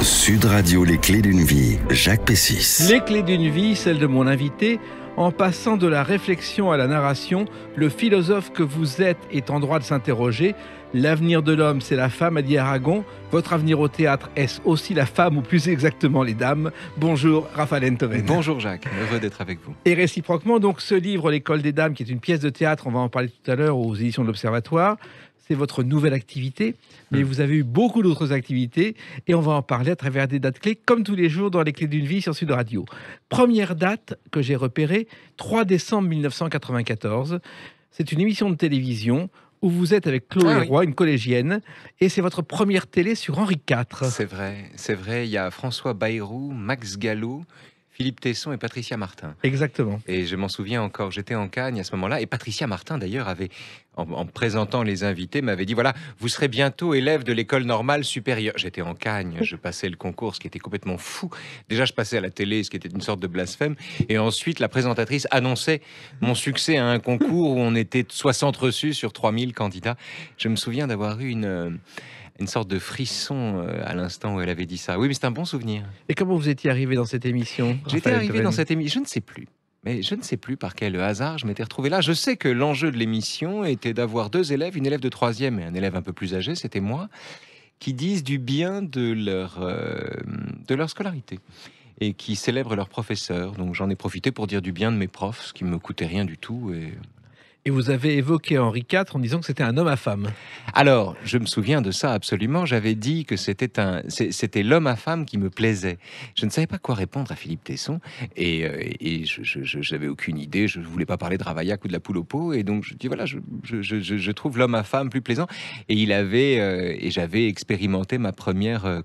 Sud Radio, les clés d'une vie, Jacques Pessis. Les clés d'une vie, celle de mon invité, en passant de la réflexion à la narration, le philosophe que vous êtes est en droit de s'interroger. L'avenir de l'homme, c'est la femme, a dit Aragon. Votre avenir au théâtre, est-ce aussi la femme, ou plus exactement les dames? Bonjour, Raphaël Enthoven. Bonjour Jacques, heureux d'être avec vous. Et réciproquement, donc, ce livre, L'école des dames, qui est une pièce de théâtre, on va en parler tout à l'heure aux éditions de l'Observatoire. C'est votre nouvelle activité, mais vous avez eu beaucoup d'autres activités et on va en parler à travers des dates clés, comme tous les jours dans les clés d'une vie sur Sud Radio. Première date que j'ai repérée, 3 décembre 1994. C'est une émission de télévision où vous êtes avec Chloé Roy, une collégienne, et c'est votre première télé sur Henri IV. C'est vrai, il y a François Bayrou, Max Gallo, Philippe Tesson et Patricia Martin. Exactement. Et je m'en souviens encore, j'étais en Cagne à ce moment-là, et Patricia Martin d'ailleurs avait, en présentant les invités, m'avait dit, voilà, vous serez bientôt élève de l'école normale supérieure. J'étais en Cagne, je passais le concours, ce qui était complètement fou. Déjà, je passais à la télé, ce qui était une sorte de blasphème. Et ensuite, la présentatrice annonçait mon succès à un concours où on était 60 reçus sur 3000 candidats. Je me souviens d'avoir eu une sorte de frisson à l'instant où elle avait dit ça. Oui, mais c'est un bon souvenir. Et comment vous étiez arrivé dans cette émission? J'étais arrivé dans cette émission, je ne sais plus. Mais je ne sais plus par quel hasard je m'étais retrouvé là. Je sais que l'enjeu de l'émission était d'avoir 2 élèves, une élève de 3e et un élève un peu plus âgé, c'était moi, qui disent du bien de leur scolarité et qui célèbrent leurs professeurs. Donc j'en ai profité pour dire du bien de mes profs, ce qui ne me coûtait rien du tout. Et vous avez évoqué Henri IV en disant que c'était un homme à femme. Alors, je me souviens de ça absolument. J'avais dit que c'était l'homme à femme qui me plaisait. Je ne savais pas quoi répondre à Philippe Tesson et je n'avais aucune idée. Je ne voulais pas parler de Ravaillac ou de la poule au pot. Et donc, je dis voilà, je trouve l'homme à femme plus plaisant. Et j'avais expérimenté ma première,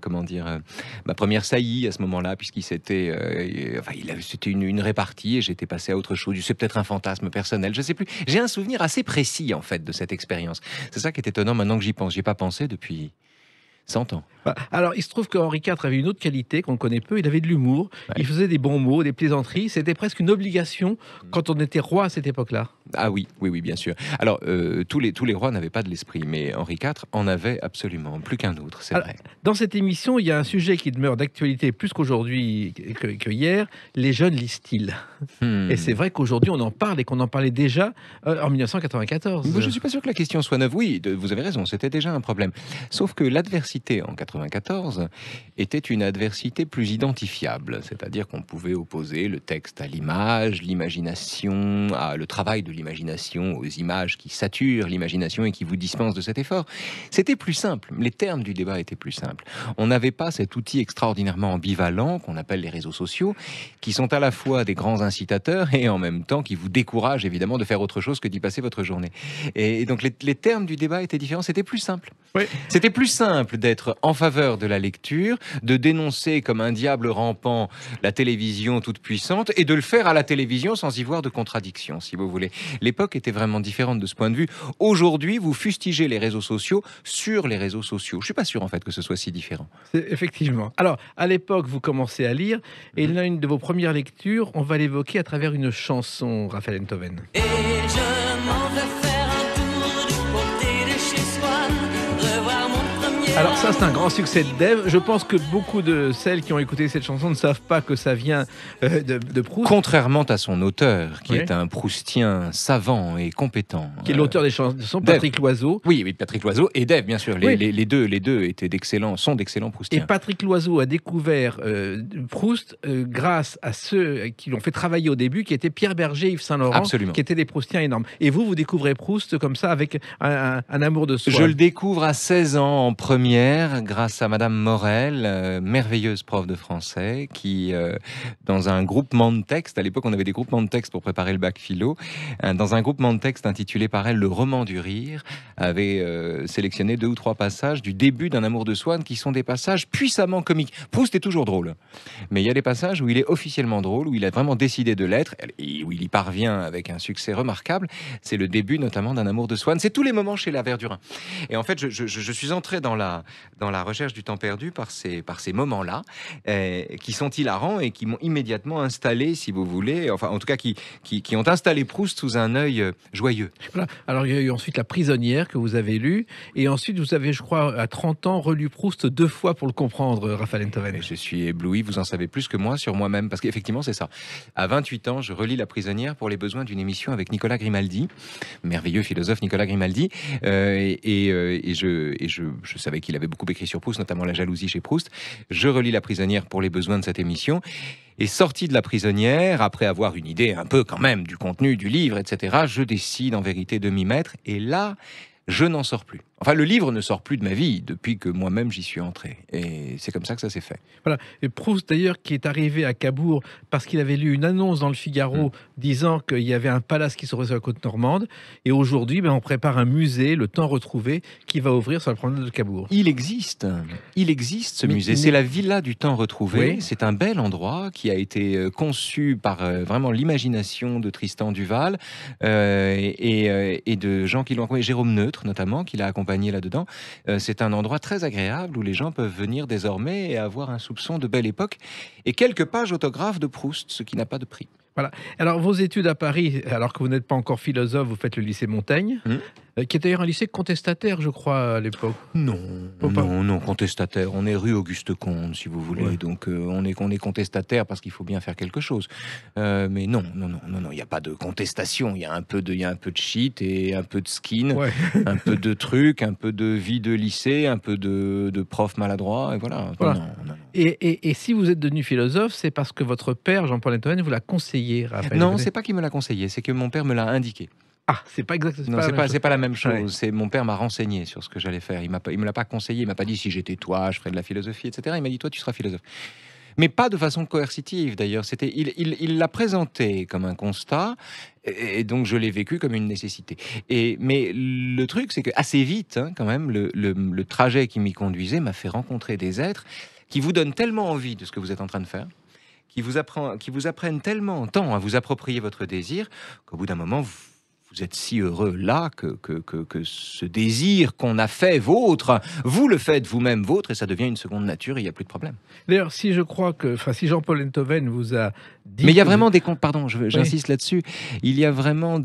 ma première saillie à ce moment-là, puisqu'il s'était, c'était une répartie et j'étais passé à autre chose. C'est peut-être un fantasme personnel, je ne sais plus. J'ai un souvenir assez précis, en fait, de cette expérience. C'est ça qui est étonnant maintenant que j'y pense. J'y ai pas pensé depuis 100 ans. Alors, il se trouve qu'Henri IV avait une autre qualité qu'on connaît peu. Il avait de l'humour. Ouais. Il faisait des bons mots, des plaisanteries. C'était presque une obligation quand on était roi à cette époque-là. Ah oui, bien sûr. Alors, tous les rois n'avaient pas de l'esprit, mais Henri IV en avait absolument, plus qu'un autre, c'est vrai. Dans cette émission, il y a un sujet qui demeure d'actualité plus qu'aujourd'hui, que hier. Les jeunes lisent-ils? Et c'est vrai qu'aujourd'hui, on en parle et qu'on en parlait déjà en 1994. Je ne suis pas sûr que la question soit neuve. Oui, vous avez raison, c'était déjà un problème. Sauf que l'adversité en 94 était une adversité plus identifiable, c'est-à-dire qu'on pouvait opposer le texte à l'image, l'imagination, le travail de l'imagination, aux images qui saturent l'imagination et qui vous dispensent de cet effort. C'était plus simple, les termes du débat étaient plus simples. On n'avait pas cet outil extraordinairement ambivalent qu'on appelle les réseaux sociaux, qui sont à la fois des grands incitateurs et en même temps qui vous découragent évidemment de faire autre chose que d'y passer votre journée. Et donc les termes du débat étaient différents, c'était plus simple. Oui. C'était plus simple d'être en faveur de la lecture, de dénoncer comme un diable rampant la télévision toute puissante et de le faire à la télévision sans y voir de contradiction, si vous voulez. L'époque était vraiment différente de ce point de vue. Aujourd'hui, vous fustigez les réseaux sociaux sur les réseaux sociaux. Je ne suis pas sûr en fait que ce soit si différent. Effectivement. Alors, à l'époque, vous commencez à lire et l'une de vos premières lectures, on va l'évoquer à travers une chanson, Raphaël Enthoven. Et je m'en vais faire un tour du côté de chez Swann, revoir mon premier... Alors ça, c'est un grand succès de Dave. Je pense que beaucoup de celles qui ont écouté cette chanson ne savent pas que ça vient de Proust. Contrairement à son auteur, qui est un Proustien savant et compétent. Qui est l'auteur des chansons, Patrick Loiseau. Oui, Patrick Loiseau et Dave, bien sûr. Les deux étaient sont d'excellents Proustiens. Et Patrick Loiseau a découvert Proust grâce à ceux qui l'ont fait travailler au début, qui étaient Pierre Berger et Yves Saint-Laurent, qui étaient des Proustiens énormes. Et vous découvrez Proust comme ça, avec un amour de soi. Je le découvre à 16 ans en première, grâce à Madame Morel, merveilleuse prof de français, qui, dans un groupement de textes, à l'époque on avait des groupements de textes pour préparer le bac philo, dans un groupement de textes intitulé par elle Le roman du rire, avait sélectionné 2 ou 3 passages du début d'un amour de Swann qui sont des passages puissamment comiques. Proust est toujours drôle, mais il y a des passages où il est officiellement drôle, où il a vraiment décidé de l'être, et où il y parvient avec un succès remarquable. C'est le début notamment d'un amour de Swann. C'est tous les moments chez la Verdurin. Et en fait, je suis entré dans la dans la recherche du temps perdu par ces moments-là, qui sont hilarants et qui m'ont immédiatement installé, si vous voulez, enfin en tout cas qui ont installé Proust sous un œil joyeux. Voilà. Alors, il y a eu ensuite La prisonnière que vous avez lue. Et ensuite, vous avez, je crois, à 30 ans, relu Proust 2 fois pour le comprendre, Raphaël Enthoven. Je suis ébloui, vous en savez plus que moi sur moi-même, parce qu'effectivement c'est ça. À 28 ans, je relis La prisonnière pour les besoins d'une émission avec Nicolas Grimaldi, merveilleux philosophe Nicolas Grimaldi, et je savais qu'il avait beaucoup écrit sur Proust, notamment la jalousie chez Proust. Je relis La prisonnière pour les besoins de cette émission. Et sorti de La prisonnière, après avoir une idée un peu quand même du contenu du livre, etc., je décide en vérité de m'y mettre. Et là, je n'en sors plus. Enfin, le livre ne sort plus de ma vie depuis que moi-même j'y suis entré. Et c'est comme ça que ça s'est fait. Voilà. Et Proust, d'ailleurs, qui est arrivé à Cabourg parce qu'il avait lu une annonce dans le Figaro disant qu'il y avait un palace qui serait sur la côte normande. Et aujourd'hui, on prépare un musée, le Temps retrouvé, qui va ouvrir sur la promenade de Cabourg. Il existe ce musée. C'est la Villa du Temps retrouvé. Oui. C'est un bel endroit qui a été conçu par vraiment l'imagination de Tristan Duval et de gens qui l'ont accompagné, Jérôme Neutre notamment, qui l'a accompagné là-dedans. C'est un endroit très agréable où les gens peuvent venir désormais et avoir un soupçon de belle époque et quelques pages autographes de Proust, ce qui n'a pas de prix. Voilà. Alors, vos études à Paris, alors que vous n'êtes pas encore philosophe, vous faites le lycée Montaigne, qui est d'ailleurs un lycée contestataire, je crois, à l'époque. Non, contestataire. On est rue Auguste Comte, si vous voulez. Ouais. Donc, on est contestataire parce qu'il faut bien faire quelque chose. Mais non, il n'y a pas de contestation. Il y a un peu de shit et un peu de skin, Ouais. un peu de trucs, un peu de vie de lycée, un peu de prof maladroit, et voilà. Voilà. Non. Et si vous êtes devenu philosophe, c'est parce que votre père, Jean-Paul Enthoven, vous l'a conseillé, Raphaël. Non, c'est pas qu'il me l'a conseillé, c'est que mon père me l'a indiqué. Ah, c'est pas exactement. Non, la même chose. c'est pas la même chose. Ouais. C'est mon père m'a renseigné sur ce que j'allais faire. Il me l'a pas conseillé. Il m'a pas dit si j'étais toi, je ferais de la philosophie, etc. Il m'a dit toi, tu seras philosophe. Mais pas de façon coercitive d'ailleurs. Il l'a présenté comme un constat, et donc je l'ai vécu comme une nécessité. Mais le truc, c'est que assez vite, quand même, le trajet qui m'y conduisait m'a fait rencontrer des êtres qui vous donnent tellement envie de ce que vous êtes en train de faire, qui vous apprennent tellement tant à vous approprier votre désir, qu'au bout d'un moment, vous êtes si heureux là que ce désir qu'on a fait vôtre, vous le faites vous-même vôtre, et ça devient une seconde nature et il n'y a plus de problème. D'ailleurs, si Jean-Paul Enthoven vous a dit... Mais il y a que vraiment j'insiste là-dessus, il y a vraiment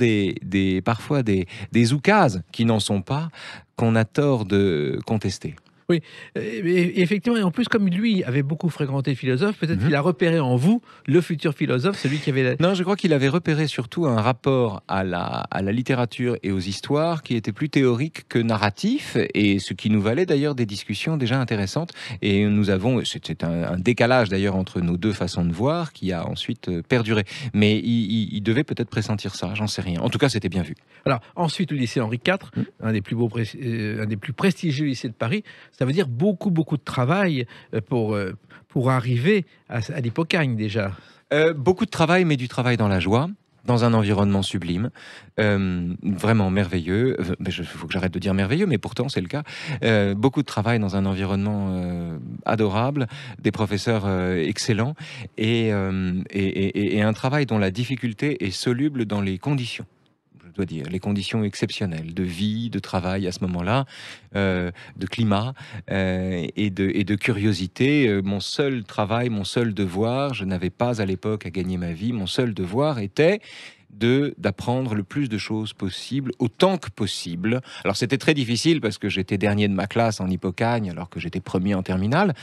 parfois des oukases qui n'en sont pas, qu'on a tort de contester. Oui, et effectivement, et en plus, comme lui avait beaucoup fréquenté le philosophe, peut-être qu'il a repéré en vous le futur philosophe, celui qui avait... Non, je crois qu'il avait repéré surtout un rapport à la littérature et aux histoires qui était plus théorique que narratif, et ce qui nous valait d'ailleurs des discussions déjà intéressantes. Et c'était un décalage d'ailleurs entre nos deux façons de voir qui a ensuite perduré. Mais il devait peut-être pressentir ça, j'en sais rien. En tout cas, c'était bien vu. Alors, ensuite, le lycée Henri IV, un des plus prestigieux lycées de Paris. Ça veut dire beaucoup de travail pour arriver à l'hypocagne déjà. Beaucoup de travail, mais du travail dans la joie, dans un environnement sublime, vraiment merveilleux. Il faut que j'arrête de dire merveilleux, mais pourtant c'est le cas. Beaucoup de travail dans un environnement adorable, des professeurs excellents, et un travail dont la difficulté est soluble dans les conditions. Je dois dire, les conditions exceptionnelles de vie, de travail à ce moment-là, de climat et de curiosité. Mon seul travail, mon seul devoir, je n'avais pas à l'époque à gagner ma vie, mon seul devoir était d'apprendre le plus de choses possible, autant que possible. Alors c'était très difficile parce que j'étais dernier de ma classe en hypocagne alors que j'étais premier en terminale,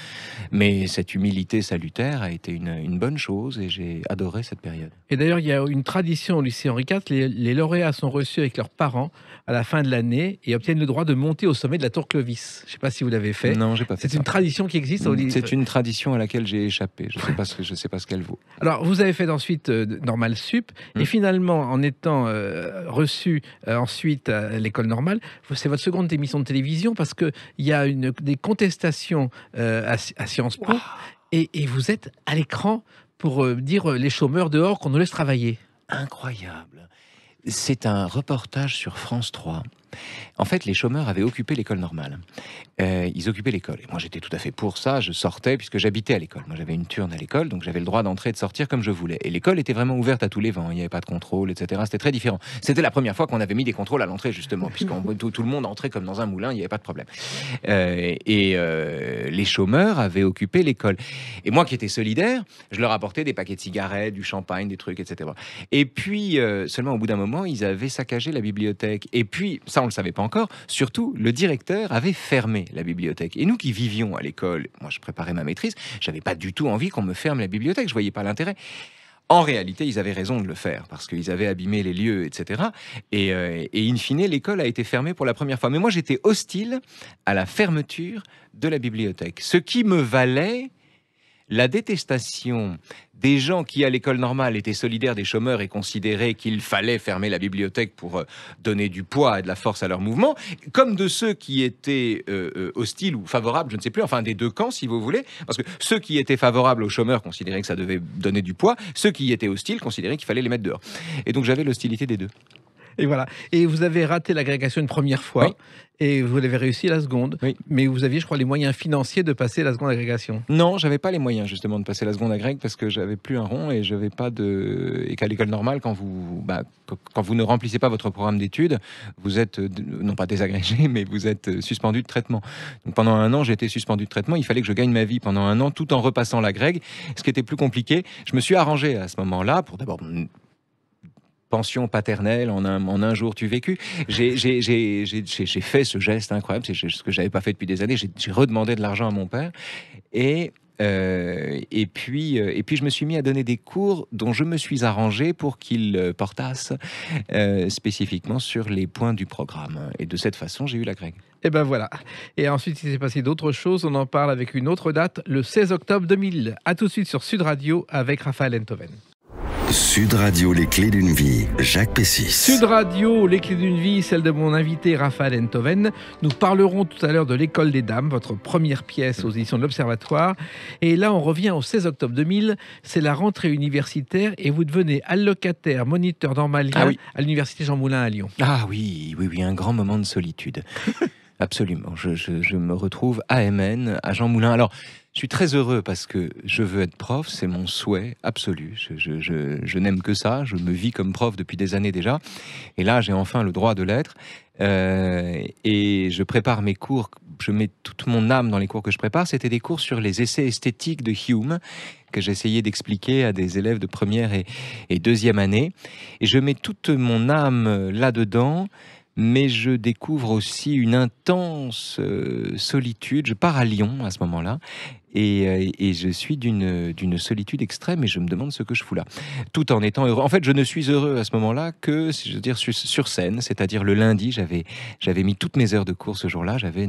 mais cette humilité salutaire a été une bonne chose et j'ai adoré cette période. Et d'ailleurs, il y a une tradition au lycée Henri IV, les lauréats sont reçus avec leurs parents à la fin de l'année et obtiennent le droit de monter au sommet de la tour Clovis. Je ne sais pas si vous l'avez fait. Non, j'ai pas fait C'est ça. une tradition qui existe au lycée. C'est une tradition à laquelle j'ai échappé. Je sais pas ce qu'elle vaut. Alors, vous avez fait ensuite Normal Sup, et finalement, en étant reçu ensuite à l'école normale, c'est votre seconde émission de télévision parce qu'il y a des contestations à Sciences Po, et vous êtes à l'écran pour dire les chômeurs dehors qu'on nous laisse travailler. Incroyable. C'est un reportage sur France 3 En fait, les chômeurs avaient occupé l'école normale. Ils occupaient l'école. Et moi, j'étais tout à fait pour ça. Je sortais puisque j'habitais à l'école. Moi, j'avais une turne à l'école, donc j'avais le droit d'entrer et de sortir comme je voulais. Et l'école était vraiment ouverte à tous les vents. Il n'y avait pas de contrôle, etc. C'était très différent. C'était la première fois qu'on avait mis des contrôles à l'entrée, justement, puisque tout le monde entrait comme dans un moulin, il n'y avait pas de problème. Les chômeurs avaient occupé l'école. Et moi, qui étais solidaire, je leur apportais des paquets de cigarettes, du champagne, des trucs, etc. Et puis, seulement au bout d'un moment, ils avaient saccagé la bibliothèque. Et puis, ça, on ne le savait pas encore, surtout, le directeur avait fermé la bibliothèque. Et nous qui vivions à l'école, moi, je préparais ma maîtrise, j'avais pas du tout envie qu'on me ferme la bibliothèque, je voyais pas l'intérêt. En réalité, ils avaient raison de le faire, parce qu'ils avaient abîmé les lieux, etc. Et in fine, l'école a été fermée pour la première fois. Mais moi, j'étais hostile à la fermeture de la bibliothèque, ce qui me valait la détestation des gens qui, à l'école normale, étaient solidaires des chômeurs et considéraient qu'il fallait fermer la bibliothèque pour donner du poids et de la force à leur mouvement, comme de ceux qui étaient hostiles ou favorables, je ne sais plus, enfin des deux camps, si vous voulez, parce que ceux qui étaient favorables aux chômeurs considéraient que ça devait donner du poids, ceux qui étaient hostiles considéraient qu'il fallait les mettre dehors. Et donc j'avais l'hostilité des deux. Et voilà. Et vous avez raté l'agrégation une première fois, oui. Et vous l'avez réussi la seconde. Oui. Mais vous aviez, je crois, les moyens financiers de passer la seconde agrégation. Non, j'avais pas les moyens justement de passer la seconde agrég parce que j'avais plus un rond et j'avais pas de. Et qu'à l'école normale, quand vous ne remplissez pas votre programme d'études, vous êtes non pas désagrégé, mais vous êtes suspendu de traitement. Donc pendant un an, j'ai été suspendu de traitement. Il fallait que je gagne ma vie pendant un an, tout en repassant l'agrég, ce qui était plus compliqué. Je me suis arrangé à ce moment-là pour d'abord pension paternelle en un jour tu vécu. J'ai fait ce geste incroyable, c'est ce que j'avais pas fait depuis des années. J'ai redemandé de l'argent à mon père et puis je me suis mis à donner des cours dont je me suis arrangé pour qu'ils portassent spécifiquement sur les points du programme. Et de cette façon, j'ai eu l'agrég. Et ben voilà. Et ensuite, il s'est passé d'autres choses. On en parle avec une autre date, le 16 octobre 2000. À tout de suite sur Sud Radio avec Raphaël Enthoven. Sud Radio, les clés d'une vie, Jacques Pessis. Sud Radio, les clés d'une vie, celle de mon invité Raphaël Enthoven. Nous parlerons tout à l'heure de l'École des Dames, votre première pièce aux éditions de l'Observatoire. Et là, on revient au 16 octobre 2000. C'est la rentrée universitaire et vous devenez allocataire, moniteur normalien à l'Université Jean Moulin à Lyon. Ah oui, un grand moment de solitude. Absolument. Je me retrouve AMN à Jean Moulin. Alors, je suis très heureux parce que je veux être prof, c'est mon souhait absolu. Je n'aime que ça, je me vis comme prof depuis des années déjà. Et là, j'ai enfin le droit de l'être. Et je prépare mes cours, je mets toute mon âme dans les cours que je prépare. C'était des cours sur les essais esthétiques de Hume que j'essayais d'expliquer à des élèves de première et deuxième année. Et je mets toute mon âme là-dedans. Mais je découvre aussi une intense solitude. Je pars à Lyon à ce moment-là et je suis d'une solitude extrême et je me demande ce que je fous là. Tout en étant heureux. En fait, je ne suis heureux à ce moment-là que, je veux dire, sur scène, c'est-à-dire le lundi, j'avais mis toutes mes heures de cours ce jour-là. J'avais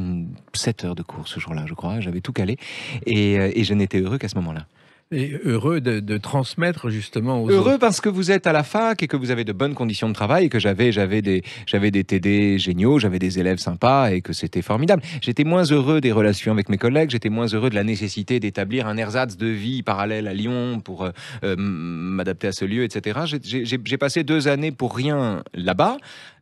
7 heures de cours ce jour-là, je crois. J'avais tout calé et je n'étais heureux qu'à ce moment-là. Et heureux de transmettre justement aux heureux autres. Parce que vous êtes à la fac et que vous avez de bonnes conditions de travail et que j'avais des TD géniaux, j'avais des élèves sympas et que c'était formidable. J'étais moins heureux des relations avec mes collègues, j'étais moins heureux de la nécessité d'établir un ersatz de vie parallèle à Lyon pour m'adapter à ce lieu, etc. J'ai passé 2 années pour rien là-bas.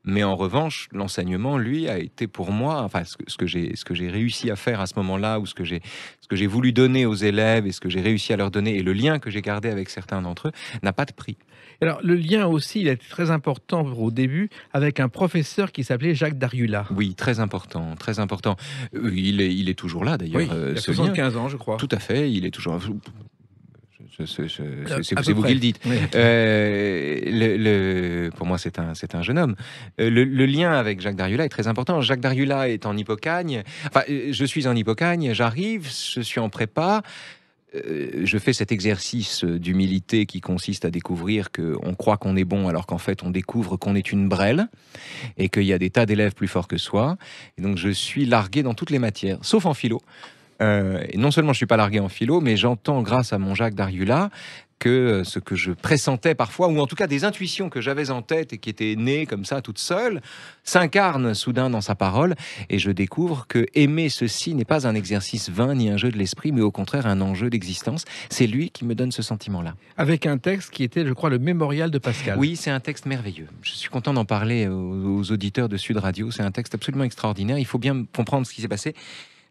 Mais en revanche, l'enseignement, lui, a été pour moi, enfin, ce que j'ai réussi à faire à ce moment-là, ou ce que j'ai voulu donner aux élèves et ce que j'ai réussi à leur donner, et le lien que j'ai gardé avec certains d'entre eux, n'a pas de prix. Alors, le lien aussi, il a été très important au début avec un professeur qui s'appelait Jacques Dariulla. Oui, très important, très important. Il est toujours là, d'ailleurs. Oui, il a 75 ans, je crois. Tout à fait, il est toujours... C'est vous qui le dites. Oui. Pour moi, c'est un jeune homme. Le lien avec Jacques Dariulla est très important. Jacques Dariulla est en Hippocagne. Enfin, je suis en Hippocagne, j'arrive, je suis en prépa. Je fais cet exercice d'humilité qui consiste à découvrir qu'on croit qu'on est bon alors qu'en fait on découvre qu'on est une brêle et qu'il y a des tas d'élèves plus forts que soi. Et donc je suis largué dans toutes les matières, sauf en philo. Et non seulement je suis pas largué en philo, mais j'entends grâce à mon Jacques Dariulla que ce que je pressentais parfois, ou en tout cas des intuitions que j'avais en tête et qui étaient nées comme ça, toutes seules, s'incarnent soudain dans sa parole, et je découvre que aimer ceci n'est pas un exercice vain ni un jeu de l'esprit, mais au contraire un enjeu d'existence. C'est lui qui me donne ce sentiment-là. Avec un texte qui était, je crois, le mémorial de Pascal. Oui, c'est un texte merveilleux. Je suis content d'en parler aux auditeurs de Sud Radio. C'est un texte absolument extraordinaire. Il faut bien comprendre ce qui s'est passé.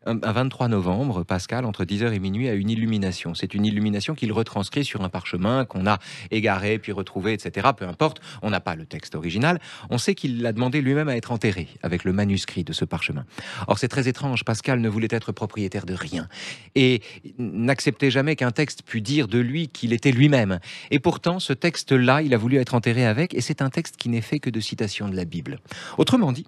Un 23 novembre, Pascal, entre 10h et minuit, a une illumination. C'est une illumination qu'il retranscrit sur un parchemin qu'on a égaré, puis retrouvé, etc. Peu importe, on n'a pas le texte original. On sait qu'il a demandé lui-même à être enterré avec le manuscrit de ce parchemin. Or, c'est très étrange. Pascal ne voulait être propriétaire de rien et n'acceptait jamais qu'un texte pût dire de lui qu'il était lui-même. Et pourtant, ce texte-là, il a voulu être enterré avec, et c'est un texte qui n'est fait que de citations de la Bible. Autrement dit,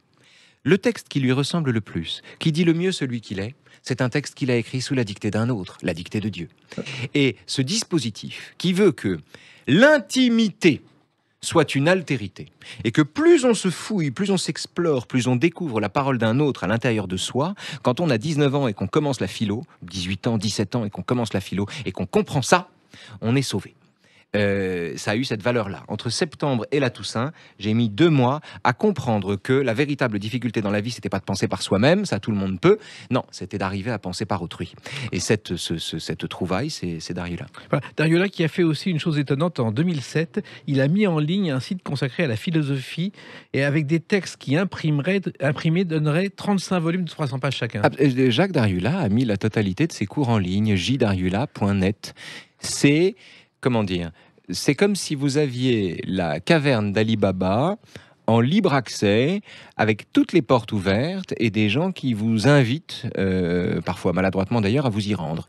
le texte qui lui ressemble le plus, qui dit le mieux celui qu'il est, c'est un texte qu'il a écrit sous la dictée d'un autre, la dictée de Dieu. Et ce dispositif qui veut que l'intimité soit une altérité, et que plus on se fouille, plus on s'explore, plus on découvre la parole d'un autre à l'intérieur de soi, quand on a 19 ans et qu'on commence la philo, 18 ans, 17 ans et qu'on commence la philo, et qu'on comprend ça, on est sauvé. Ça a eu cette valeur-là. Entre septembre et la Toussaint, j'ai mis 2 mois à comprendre que la véritable difficulté dans la vie, c'était pas de penser par soi-même, ça tout le monde peut. Non, c'était d'arriver à penser par autrui. Et cette trouvaille, c'est Dariulla. Voilà. Dariulla qui a fait aussi une chose étonnante en 2007. Il a mis en ligne un site consacré à la philosophie et avec des textes qui imprimés donneraient 35 volumes de 300 pages chacun. Jacques Dariulla a mis la totalité de ses cours en ligne, jdariulla.net. C'est, comment dire, c'est comme si vous aviez la caverne d'Ali Baba en libre accès, avec toutes les portes ouvertes et des gens qui vous invitent, parfois maladroitement d'ailleurs, à vous y rendre.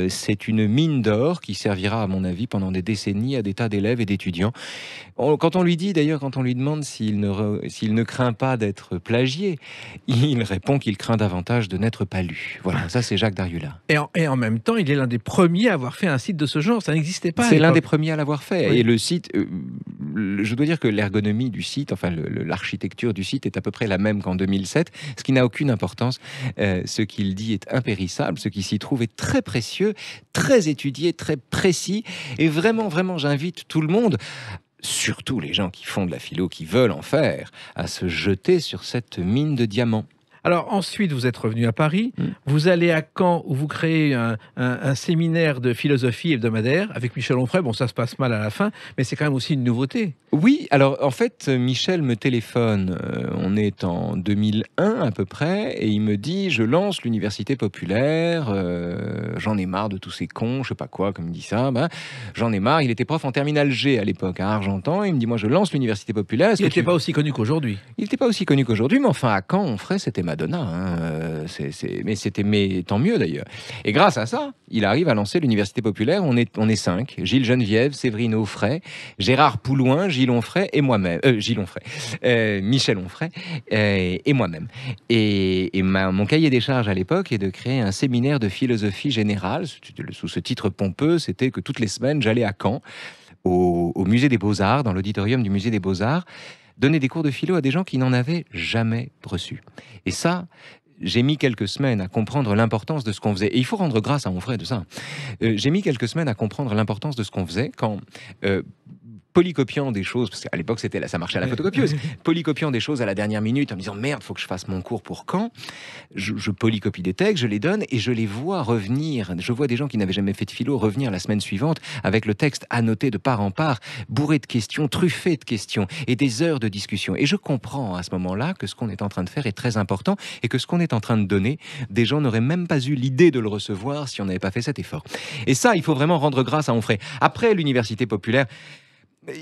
C'est une mine d'or qui servira, à mon avis, pendant des décennies à des tas d'élèves et d'étudiants. Quand on lui dit, d'ailleurs, quand on lui demande s'il ne craint pas d'être plagié, il répond qu'il craint davantage de n'être pas lu. Voilà, ça c'est Jacques Dariulla. Et en même temps, il est l'un des premiers à avoir fait un site de ce genre. Ça n'existait pas. C'est l'un des premiers à l'avoir fait. Oui. Et le site, je dois dire que l'ergonomie du site, enfin l'architecture du site est à peu près la même qu'en 2007, ce qui n'a aucune importance. Ce qu'il dit est impérissable, ce qui s'y trouve est très précieux, très étudié, très précis. Et vraiment, vraiment, j'invite tout le monde, surtout les gens qui font de la philo, qui veulent en faire, à se jeter sur cette mine de diamants. Alors ensuite, vous êtes revenu à Paris, vous allez à Caen où vous créez un séminaire de philosophie hebdomadaire avec Michel Onfray. Bon, ça se passe mal à la fin, mais c'est quand même aussi une nouveauté. Oui, alors en fait, Michel me téléphone, on est en 2001 à peu près, et il me dit, je lance l'université populaire, j'en ai marre de tous ces cons, je sais pas quoi, comme il dit ça, j'en ai marre. Il était prof en terminale G à l'époque, à Argentan, et il me dit, moi je lance l'université populaire. Il n'était pas aussi connu qu'aujourd'hui. Il n'était pas aussi connu qu'aujourd'hui, mais enfin à Caen, Onfray, c'était Madonna, mais tant mieux d'ailleurs. Et grâce à ça, il arrive à lancer l'université populaire. On est 5, Gilles Geneviève, Séverine Onfray, Gérard Poulouin, Gilles Onfray et moi-même, Michel Onfray et moi-même. Et mon cahier des charges à l'époque est de créer un séminaire de philosophie générale. Sous ce titre pompeux, c'était que toutes les semaines, j'allais à Caen, au musée des Beaux-Arts, dans l'auditorium du musée des Beaux-Arts, donner des cours de philo à des gens qui n'en avaient jamais reçu. Et ça, j'ai mis quelques semaines à comprendre l'importance de ce qu'on faisait. Et il faut rendre grâce à Onfray de ça. J'ai mis quelques semaines à comprendre l'importance de ce qu'on faisait quand... polycopiant des choses, parce qu'à l'époque ça marchait à la photocopieuse, polycopiant des choses à la dernière minute en me disant merde, faut que je fasse mon cours pour quand, je polycopie des textes, je les donne et je les vois revenir. Je vois des gens qui n'avaient jamais fait de philo revenir la semaine suivante avec le texte annoté de part en part, bourré de questions, truffé de questions et des heures de discussion. Et je comprends à ce moment-là que ce qu'on est en train de faire est très important et que ce qu'on est en train de donner, des gens n'auraient même pas eu l'idée de le recevoir si on n'avait pas fait cet effort. Et ça, il faut vraiment rendre grâce à Onfray. Après l'université populaire,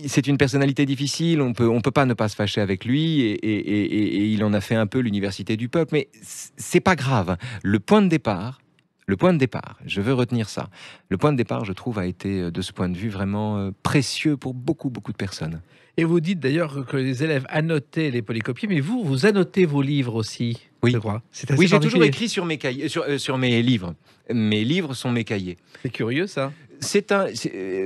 c'est une personnalité difficile, on peut pas ne pas se fâcher avec lui, et il en a fait un peu l'université du peuple, mais c'est pas grave. Le point de départ, je veux retenir ça. Le point de départ, je trouve, a été de ce point de vue vraiment précieux pour beaucoup, beaucoup de personnes. Et vous dites d'ailleurs que les élèves annotaient les polycopiés, mais vous annotez vos livres aussi, oui. je crois. Oui, j'ai toujours écrit sur mes cahiers, sur mes livres. Mes livres sont mes cahiers. C'est curieux, ça.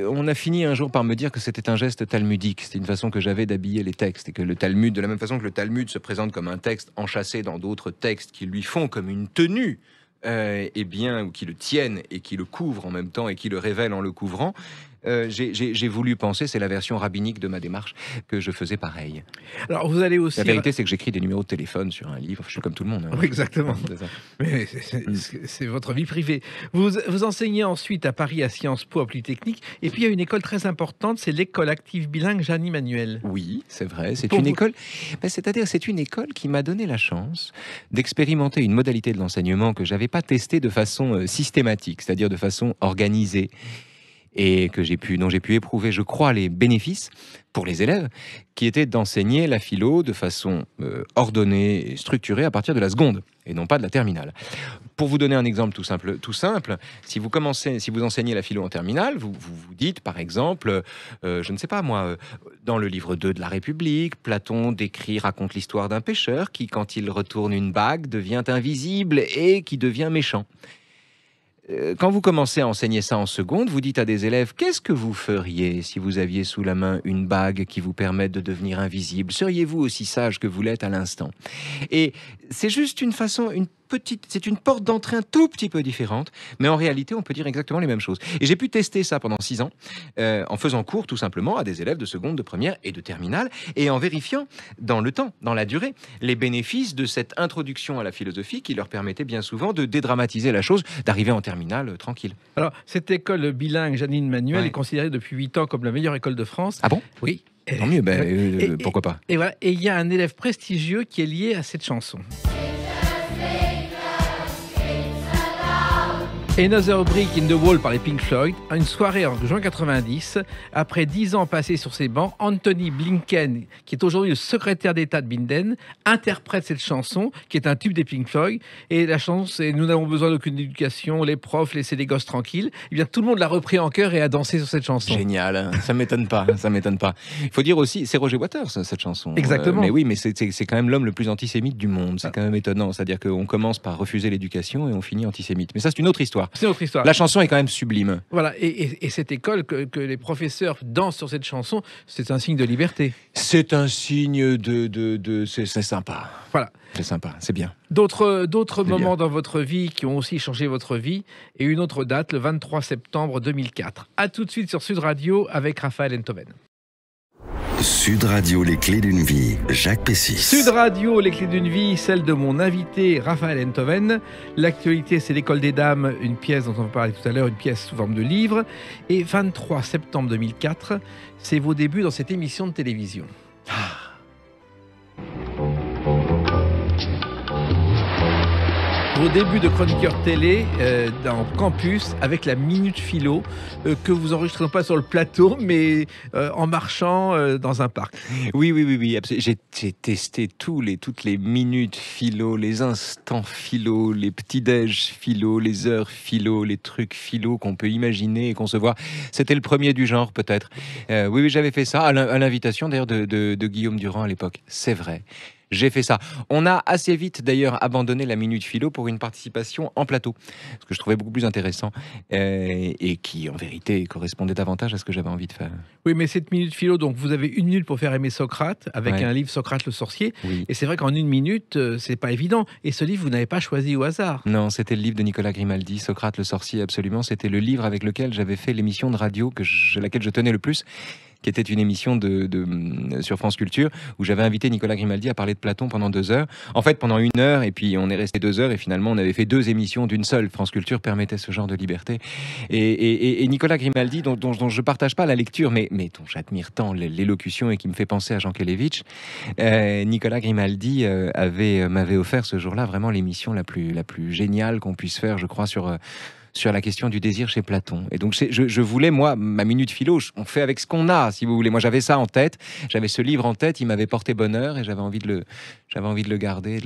On a fini un jour par me dire que c'était un geste talmudique. C'était une façon que j'avais d'habiller les textes. Et que le Talmud, de la même façon que le Talmud se présente comme un texte enchâssé dans d'autres textes qui lui font comme une tenue, ou qui le tiennent et qui le couvrent en même temps et qui le révèlent en le couvrant, j'ai voulu penser, c'est la version rabbinique de ma démarche, que je faisais pareil. Alors, vous allez aussi... La vérité, c'est que j'écris des numéros de téléphone sur un livre. Je suis comme tout le monde. Hein. Oui, exactement. C'est ça. Mais c'est votre vie privée. Vous enseignez ensuite à Paris à Sciences Po, à Polytechnique. Et puis, il y a une école très importante, c'est l'école active bilingue Jeanne Emmanuel. Oui, c'est vrai. C'est Pour une vous- école. C'est-à-dire, c'est une école qui m'a donné la chance d'expérimenter une modalité de l'enseignement que j'avais pas testée de façon systématique, c'est-à-dire de façon organisée, et dont j'ai pu éprouver, je crois, les bénéfices pour les élèves, qui était d'enseigner la philo de façon ordonnée et structurée à partir de la seconde, et non pas de la terminale. Pour vous donner un exemple tout simple, si vous enseignez la philo en terminale, vous dites, par exemple, je ne sais pas moi, dans le livre 2 de la République, Platon raconte l'histoire d'un pêcheur qui, quand il retourne une bague, devient invisible et qui devient méchant. Quand vous commencez à enseigner ça en seconde, vous dites à des élèves, qu'est-ce que vous feriez si vous aviez sous la main une bague qui vous permette de devenir invisible? Seriez-vous aussi sage que vous l'êtes à l'instant? Et c'est juste c'est une porte d'entrée un tout petit peu différente, mais en réalité, on peut dire exactement les mêmes choses. Et j'ai pu tester ça pendant 6 ans, en faisant cours tout simplement à des élèves de seconde, de première et de terminale, et en vérifiant dans le temps, dans la durée, les bénéfices de cette introduction à la philosophie qui leur permettait bien souvent de dédramatiser la chose, d'arriver en terminale tranquille. Alors, cette école bilingue Jeanne Emmanuel Ouais. est considérée depuis 8 ans comme la meilleure école de France. Ah bon? Oui. Tant mieux, Et- pourquoi pas? Et voilà. Et il y a un élève prestigieux qui est lié à cette chanson. Another Brick in the Wall par les Pink Floyd, à une soirée en juin 90, après 10 ans passés sur ces bancs, Anthony Blinken, qui est aujourd'hui le secrétaire d'État de Biden, interprète cette chanson, qui est un tube des Pink Floyd. Et la chanson, c'est « Nous n'avons besoin d'aucune éducation, les profs, laissez les gosses tranquilles ». Eh bien, tout le monde l'a repris en chœur et a dansé sur cette chanson. Génial, hein. Ça m'étonne pas, ça m'étonne pas. Il faut dire aussi, c'est Roger Waters, cette chanson. Exactement. Mais oui, mais c'est quand même l'homme le plus antisémite du monde. C'est quand même étonnant. C'est-à-dire qu'on commence par refuser l'éducation et on finit antisémite. Mais ça, c'est une autre histoire. C'est notre histoire. La chanson est quand même sublime. Voilà, et cette école, que les professeurs dansent sur cette chanson, c'est un signe de liberté. C'est un signe c'est sympa. Voilà. C'est sympa, c'est bien. D'autres C'est moments dans votre vie qui ont aussi changé votre vie, et une autre date, le 23 septembre 2004. A tout de suite sur Sud Radio avec Raphaël Enthoven. Sud Radio, les clés d'une vie, Jacques Pessis. Sud Radio, les clés d'une vie, celle de mon invité Raphaël Enthoven. L'actualité, c'est l'école des dames, une pièce dont on va parler tout à l'heure, une pièce sous forme de livre. Et 23 septembre 2004, c'est vos débuts dans cette émission de télévision. Vos débuts de chroniqueur télé dans Campus avec la Minute Philo que vous enregistrez non pas sur le plateau mais en marchant dans un parc. Oui. J'ai testé toutes les minutes philo, les instants philo, les petits-déj philo, les heures philo, les trucs philo qu'on peut imaginer et concevoir. C'était le premier du genre, peut-être. Oui, j'avais fait ça à l'invitation d'ailleurs de Guillaume Durand à l'époque. C'est vrai. J'ai fait ça. On a assez vite d'ailleurs abandonné la Minute Philo pour une participation en plateau, ce que je trouvais beaucoup plus intéressant et qui en vérité correspondait davantage à ce que j'avais envie de faire. Oui, mais cette Minute Philo, donc vous avez 1 minute pour faire aimer Socrate avec Ouais. un livre Socrate le sorcier. Oui. Et c'est vrai qu'en 1 minute, c'est pas évident. Et ce livre, vous n'avez pas choisi au hasard. Non, c'était le livre de Nicolas Grimaldi, Socrate le sorcier, absolument. C'était le livre avec lequel j'avais fait l'émission de radio laquelle je tenais le plus, qui était une émission sur France Culture, où j'avais invité Nicolas Grimaldi à parler de Platon pendant 2 heures. En fait, pendant 1 heure, et puis on est resté 2 heures, et finalement, on avait fait 2 émissions d'une seule. France Culture permettait ce genre de liberté. Et Nicolas Grimaldi, dont je partage pas la lecture, mais dont j'admire tant l'élocution et qui me fait penser à Jean Kelevitch, Nicolas Grimaldi m'avait offert ce jour-là vraiment l'émission la plus géniale qu'on puisse faire, je crois, sur la question du désir chez Platon. Et donc, je voulais, moi, ma Minute Philo, on fait avec ce qu'on a, si vous voulez. Moi, j'avais ça en tête, j'avais ce livre en tête, il m'avait porté bonheur et j'avais envie de le garder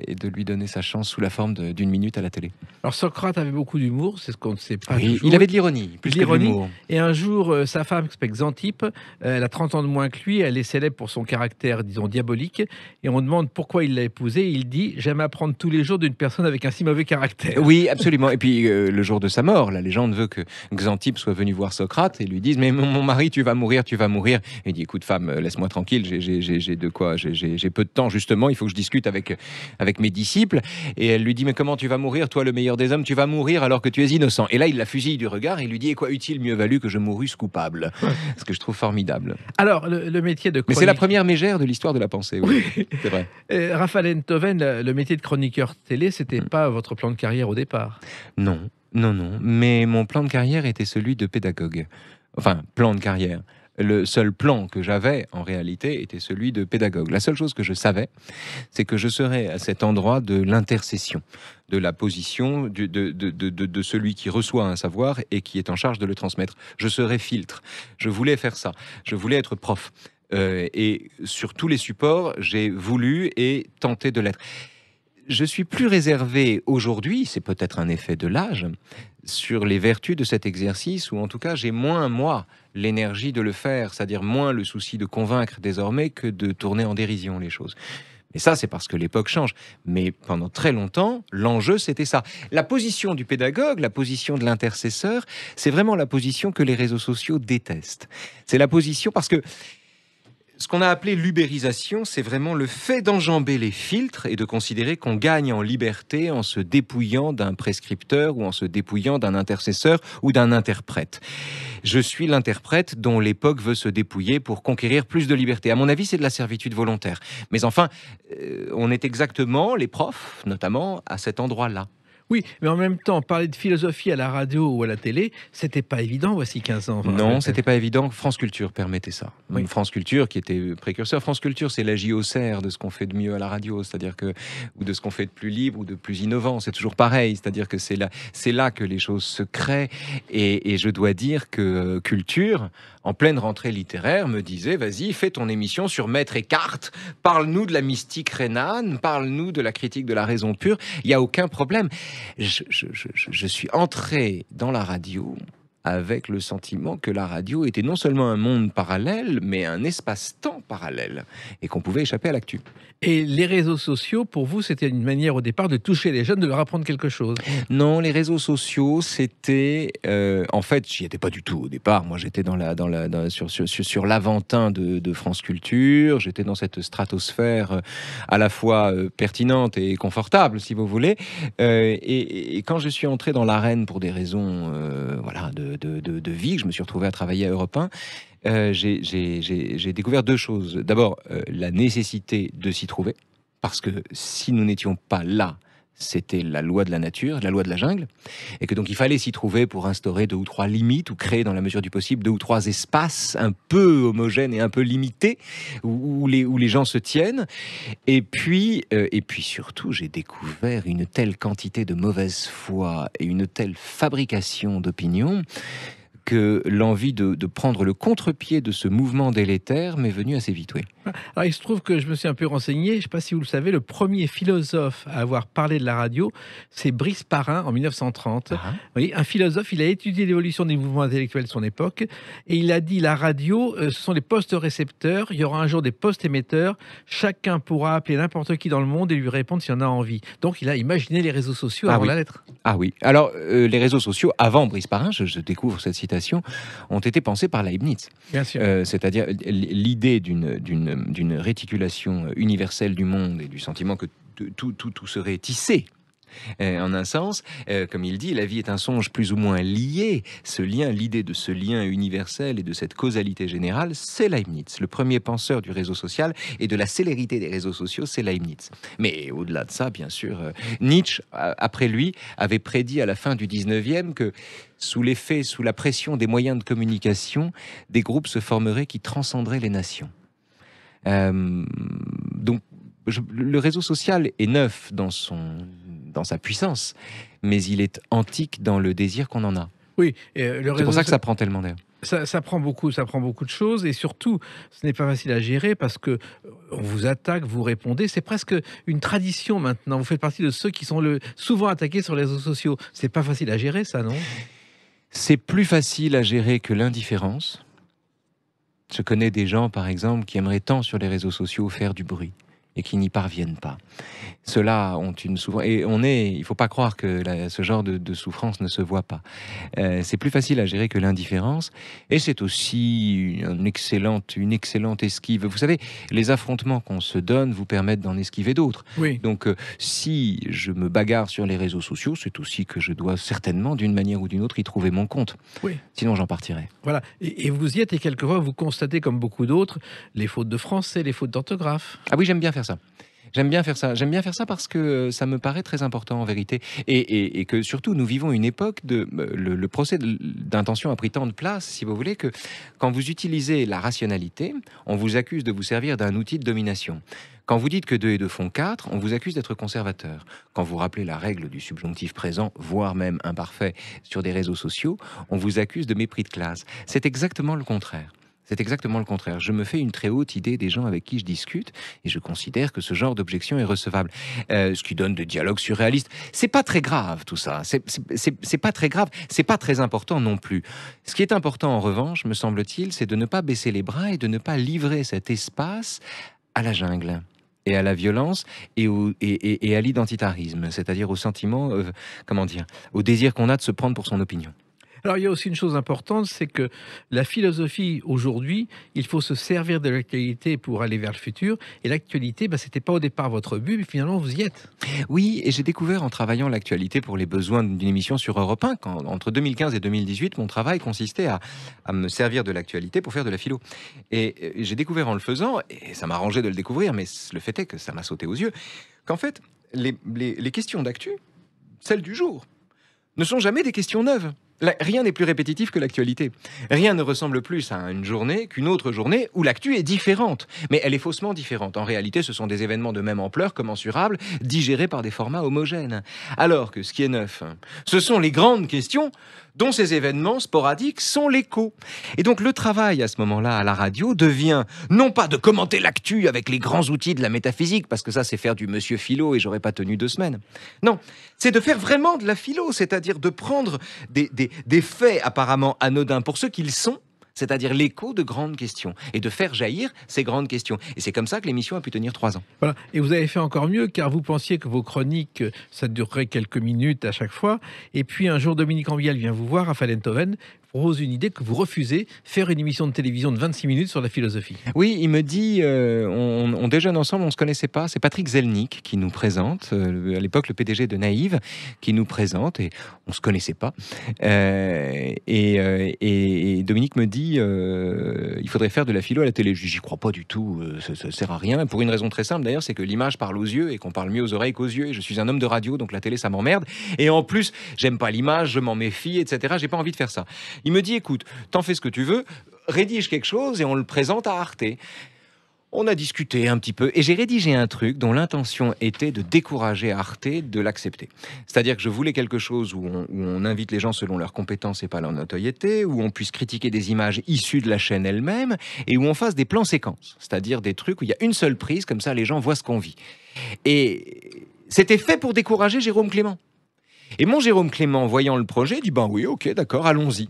et de lui donner sa chance sous la forme d'1 minute à la télé. Alors Socrate avait beaucoup d'humour, c'est ce qu'on ne sait pas Oui, toujours. il avait de l'ironie, plus que de L'ironie. l'humour. Et un jour, sa femme, qui s'appelle Xantippe, elle a 30 ans de moins que lui, elle est célèbre pour son caractère, disons, diabolique, et on demande pourquoi il l'a épousée, et il dit « J'aime apprendre tous les jours d'une personne avec un si mauvais caractère ». Oui, absolument. Et puis, le jour jour de sa mort. La légende veut que Xanthippe soit venu voir Socrate et lui dise « Mais mon mari, tu vas mourir, tu vas mourir. » Il dit « Écoute, femme, laisse-moi tranquille, j'ai de quoi, j'ai peu de temps, justement, il faut que je discute avec mes disciples. » Et elle lui dit « Mais comment tu vas mourir, toi, le meilleur des hommes, tu vas mourir alors que tu es innocent. » Et là, il la fusille du regard et lui dit « Et quoi utile, mieux valu que je mourusse coupable. » Ce que je trouve formidable. Alors, le métier de Mais c'est la première mégère de l'histoire de la pensée, oui. C'est vrai. Raphaël Enthoven, le métier de chroniqueur télé, c'était pas votre plan de carrière au départ. Non. Mais mon plan de carrière était celui de pédagogue. Enfin, plan de carrière. Le seul plan que j'avais, en réalité, était celui de pédagogue. La seule chose que je savais, c'est que je serais à cet endroit de l'intercession, de la position de celui qui reçoit un savoir et qui est en charge de le transmettre. Je serais filtre. Je voulais faire ça. Je voulais être prof. Et sur tous les supports, j'ai voulu et tenté de l'être. Je suis plus réservé aujourd'hui, c'est peut-être un effet de l'âge, sur les vertus de cet exercice, ou en tout cas j'ai moins, moi, l'énergie de le faire, c'est-à-dire moins le souci de convaincre désormais que de tourner en dérision les choses. Et ça, c'est parce que l'époque change. Mais pendant très longtemps, l'enjeu, c'était ça. La position du pédagogue, la position de l'intercesseur, c'est vraiment la position que les réseaux sociaux détestent. C'est la position parce que ce qu'on a appelé l'ubérisation, c'est vraiment le fait d'enjamber les filtres et de considérer qu'on gagne en liberté en se dépouillant d'un prescripteur ou en se dépouillant d'un intercesseur ou d'un interprète. Je suis l'interprète dont l'époque veut se dépouiller pour conquérir plus de liberté. À mon avis, c'est de la servitude volontaire. Mais enfin, on est exactement, les profs notamment, à cet endroit-là. Oui, mais en même temps, parler de philosophie à la radio ou à la télé, c'était pas évident voici 15 ans. Non, c'était pas évident. France Culture permettait ça. Oui. France Culture qui était précurseur. France Culture, c'est la JOCR de ce qu'on fait de mieux à la radio, c'est-à-dire que, ou de ce qu'on fait de plus libre ou de plus innovant. C'est toujours pareil, c'est-à-dire que c'est là que les choses se créent. Et je dois dire que Culture, en pleine rentrée littéraire, me disait, vas-y, fais ton émission sur Maître Eckhart, parle-nous de la mystique rhénane, parle-nous de la critique de la raison pure, il n'y a aucun problème. Je suis entré dans la radio avec le sentiment que la radio était non seulement un monde parallèle, mais un espace-temps parallèle, et qu'on pouvait échapper à l'actu. Et les réseaux sociaux, pour vous, c'était une manière au départ de toucher les jeunes, de leur apprendre quelque chose. Non, les réseaux sociaux, c'était... en fait, j'y étais pas du tout au départ. Moi, j'étais sur l'Aventin de France Culture. J'étais dans cette stratosphère à la fois pertinente et confortable, si vous voulez. Et quand je suis entré dans l'arène pour des raisons de vie, que je me suis retrouvé à travailler à Europe 1, j'ai découvert deux choses. D'abord, la nécessité de s'y trouver, parce que si nous n'étions pas là, c'était la loi de la nature, la loi de la jungle, et que donc il fallait s'y trouver pour instaurer 2 ou 3 limites, ou créer dans la mesure du possible 2 ou 3 espaces un peu homogènes et un peu limités, où les gens se tiennent. Et puis surtout, j'ai découvert une telle quantité de mauvaise foi et une telle fabrication d'opinions que l'envie de prendre le contre-pied de ce mouvement délétère m'est venue assez vite, oui. Alors, il se trouve que je me suis un peu renseigné, je ne sais pas si vous le savez, le premier philosophe à avoir parlé de la radio, c'est Brice Parrain en 1930. Ah. Oui, un philosophe, il a étudié l'évolution des mouvements intellectuels de son époque, et il a dit la radio, ce sont les postes récepteurs, il y aura un jour des postes émetteurs, chacun pourra appeler n'importe qui dans le monde et lui répondre s'il en a envie. Donc il a imaginé les réseaux sociaux avant la lettre. Ah oui, alors les réseaux sociaux, avant Brice Parrain, je découvre cette citation, ont été pensés par Leibniz. Bien sûr. C'est-à-dire l'idée d'une réticulation universelle du monde et du sentiment que tout serait tissé. En un sens, comme il dit, la vie est un songe plus ou moins lié. Ce lien, l'idée de ce lien universel et de cette causalité générale, c'est Leibniz. Le premier penseur du réseau social et de la célérité des réseaux sociaux, c'est Leibniz. Mais au-delà de ça, bien sûr, Nietzsche, après lui, avait prédit à la fin du 19e que sous l'effet, sous la pression des moyens de communication, des groupes se formeraient qui transcenderaient les nations. Donc, le réseau social est neuf dans sa puissance, mais il est antique dans le désir qu'on en a. Oui, c'est pour ça que ça prend tellement d'air. Ça prend beaucoup de choses, et surtout, ce n'est pas facile à gérer parce que on vous attaque, vous répondez. C'est presque une tradition maintenant. Vous faites partie de ceux qui sont souvent attaqués sur les réseaux sociaux. C'est pas facile à gérer, ça, non? C'est plus facile à gérer que l'indifférence. Je connais des gens, par exemple, qui aimeraient tant sur les réseaux sociaux faire du bruit. et qui n'y parviennent pas. Ceux-là ont une souffrance. Et il ne faut pas croire que ce genre de souffrance ne se voit pas. C'est plus facile à gérer que l'indifférence. Et c'est aussi une excellente esquive. Vous savez, les affrontements qu'on se donne vous permettent d'en esquiver d'autres. Oui. Donc, si je me bagarre sur les réseaux sociaux, c'est aussi que je dois certainement, d'une manière ou d'une autre, y trouver mon compte. Oui. Sinon, j'en partirai. Voilà. Et vous y êtes, et quelquefois, vous constatez, comme beaucoup d'autres, les fautes de français, les fautes d'orthographe. Ah oui, j'aime bien faire ça. J'aime bien faire ça parce que ça me paraît très important en vérité. Et que surtout, nous vivons une époque de... Le procès d'intention a pris tant de place, si vous voulez, que quand vous utilisez la rationalité, on vous accuse de vous servir d'un outil de domination. Quand vous dites que 2 et 2 font 4, on vous accuse d'être conservateur. Quand vous rappelez la règle du subjonctif présent, voire même imparfait, sur des réseaux sociaux, on vous accuse de mépris de classe. C'est exactement le contraire. C'est exactement le contraire. Je me fais une très haute idée des gens avec qui je discute et je considère que ce genre d'objection est recevable. Ce qui donne des dialogues surréalistes. C'est pas très grave tout ça. C'est pas très grave. C'est pas très important non plus. Ce qui est important en revanche, me semble-t-il, c'est de ne pas baisser les bras et de ne pas livrer cet espace à la jungle et à la violence et à l'identitarisme, c'est-à-dire au sentiment, au désir qu'on a de se prendre pour son opinion. Alors, il y a aussi une chose importante, c'est que la philosophie, aujourd'hui, il faut se servir de l'actualité pour aller vers le futur. Et l'actualité, c'était pas au départ votre but, mais finalement, vous y êtes. Oui, et j'ai découvert en travaillant l'actualité pour les besoins d'une émission sur Europe 1, entre 2015 et 2018, mon travail consistait à me servir de l'actualité pour faire de la philo. Et j'ai découvert en le faisant, et ça m'arrangeait de le découvrir, mais le fait est que ça m'a sauté aux yeux, qu'en fait, les questions d'actu, celles du jour, ne sont jamais des questions neuves. Rien n'est plus répétitif que l'actualité. Rien ne ressemble plus à une journée qu'une autre journée où l'actu est différente. Mais elle est faussement différente. En réalité, ce sont des événements de même ampleur, commensurables, digérés par des formats homogènes. Alors que ce qui est neuf, ce sont les grandes questions dont ces événements sporadiques sont l'écho. Et donc le travail à ce moment-là à la radio devient non pas de commenter l'actu avec les grands outils de la métaphysique, parce que ça c'est faire du monsieur philo et j'aurais pas tenu 2 semaines. Non, c'est de faire vraiment de la philo, c'est-à-dire de prendre des faits apparemment anodins pour ce qu'ils sont, c'est-à-dire l'écho de grandes questions, et de faire jaillir ces grandes questions. Et c'est comme ça que l'émission a pu tenir 3 ans. Voilà. Et vous avez fait encore mieux, car vous pensiez que vos chroniques, ça durerait quelques minutes à chaque fois. Et puis un jour, Dominique Ambiel vient vous voir à Falenthoven, propose une idée que vous refusez, faire une émission de télévision de 26 minutes sur la philosophie. Oui, il me dit, on déjeune ensemble, on ne se connaissait pas. C'est Patrick Zelnick qui nous présente, à l'époque le PDG de Naïve, qui nous présente, et on ne se connaissait pas. Et Dominique me dit, il faudrait faire de la philo à la télé. Je dis, j'y crois pas du tout, ça sert à rien. Pour une raison très simple d'ailleurs, c'est que l'image parle aux yeux et qu'on parle mieux aux oreilles qu'aux yeux. Et je suis un homme de radio, donc la télé ça m'emmerde. Et en plus, j'aime pas l'image, je m'en méfie, etc. J'ai pas envie de faire ça. Il me dit, écoute, t'en fais ce que tu veux, rédige quelque chose et on le présente à Arte. On a discuté un petit peu et j'ai rédigé un truc dont l'intention était de décourager Arte de l'accepter. C'est-à-dire que je voulais quelque chose où on invite les gens selon leurs compétences et pas leur notoriété, où on puisse critiquer des images issues de la chaîne elle-même et où on fasse des plans séquences, c'est-à-dire des trucs où il y a une seule prise, comme ça les gens voient ce qu'on vit. Et c'était fait pour décourager Jérôme Clément. Et mon Jérôme Clément, voyant le projet, dit « Ben oui, ok, d'accord, allons-y ».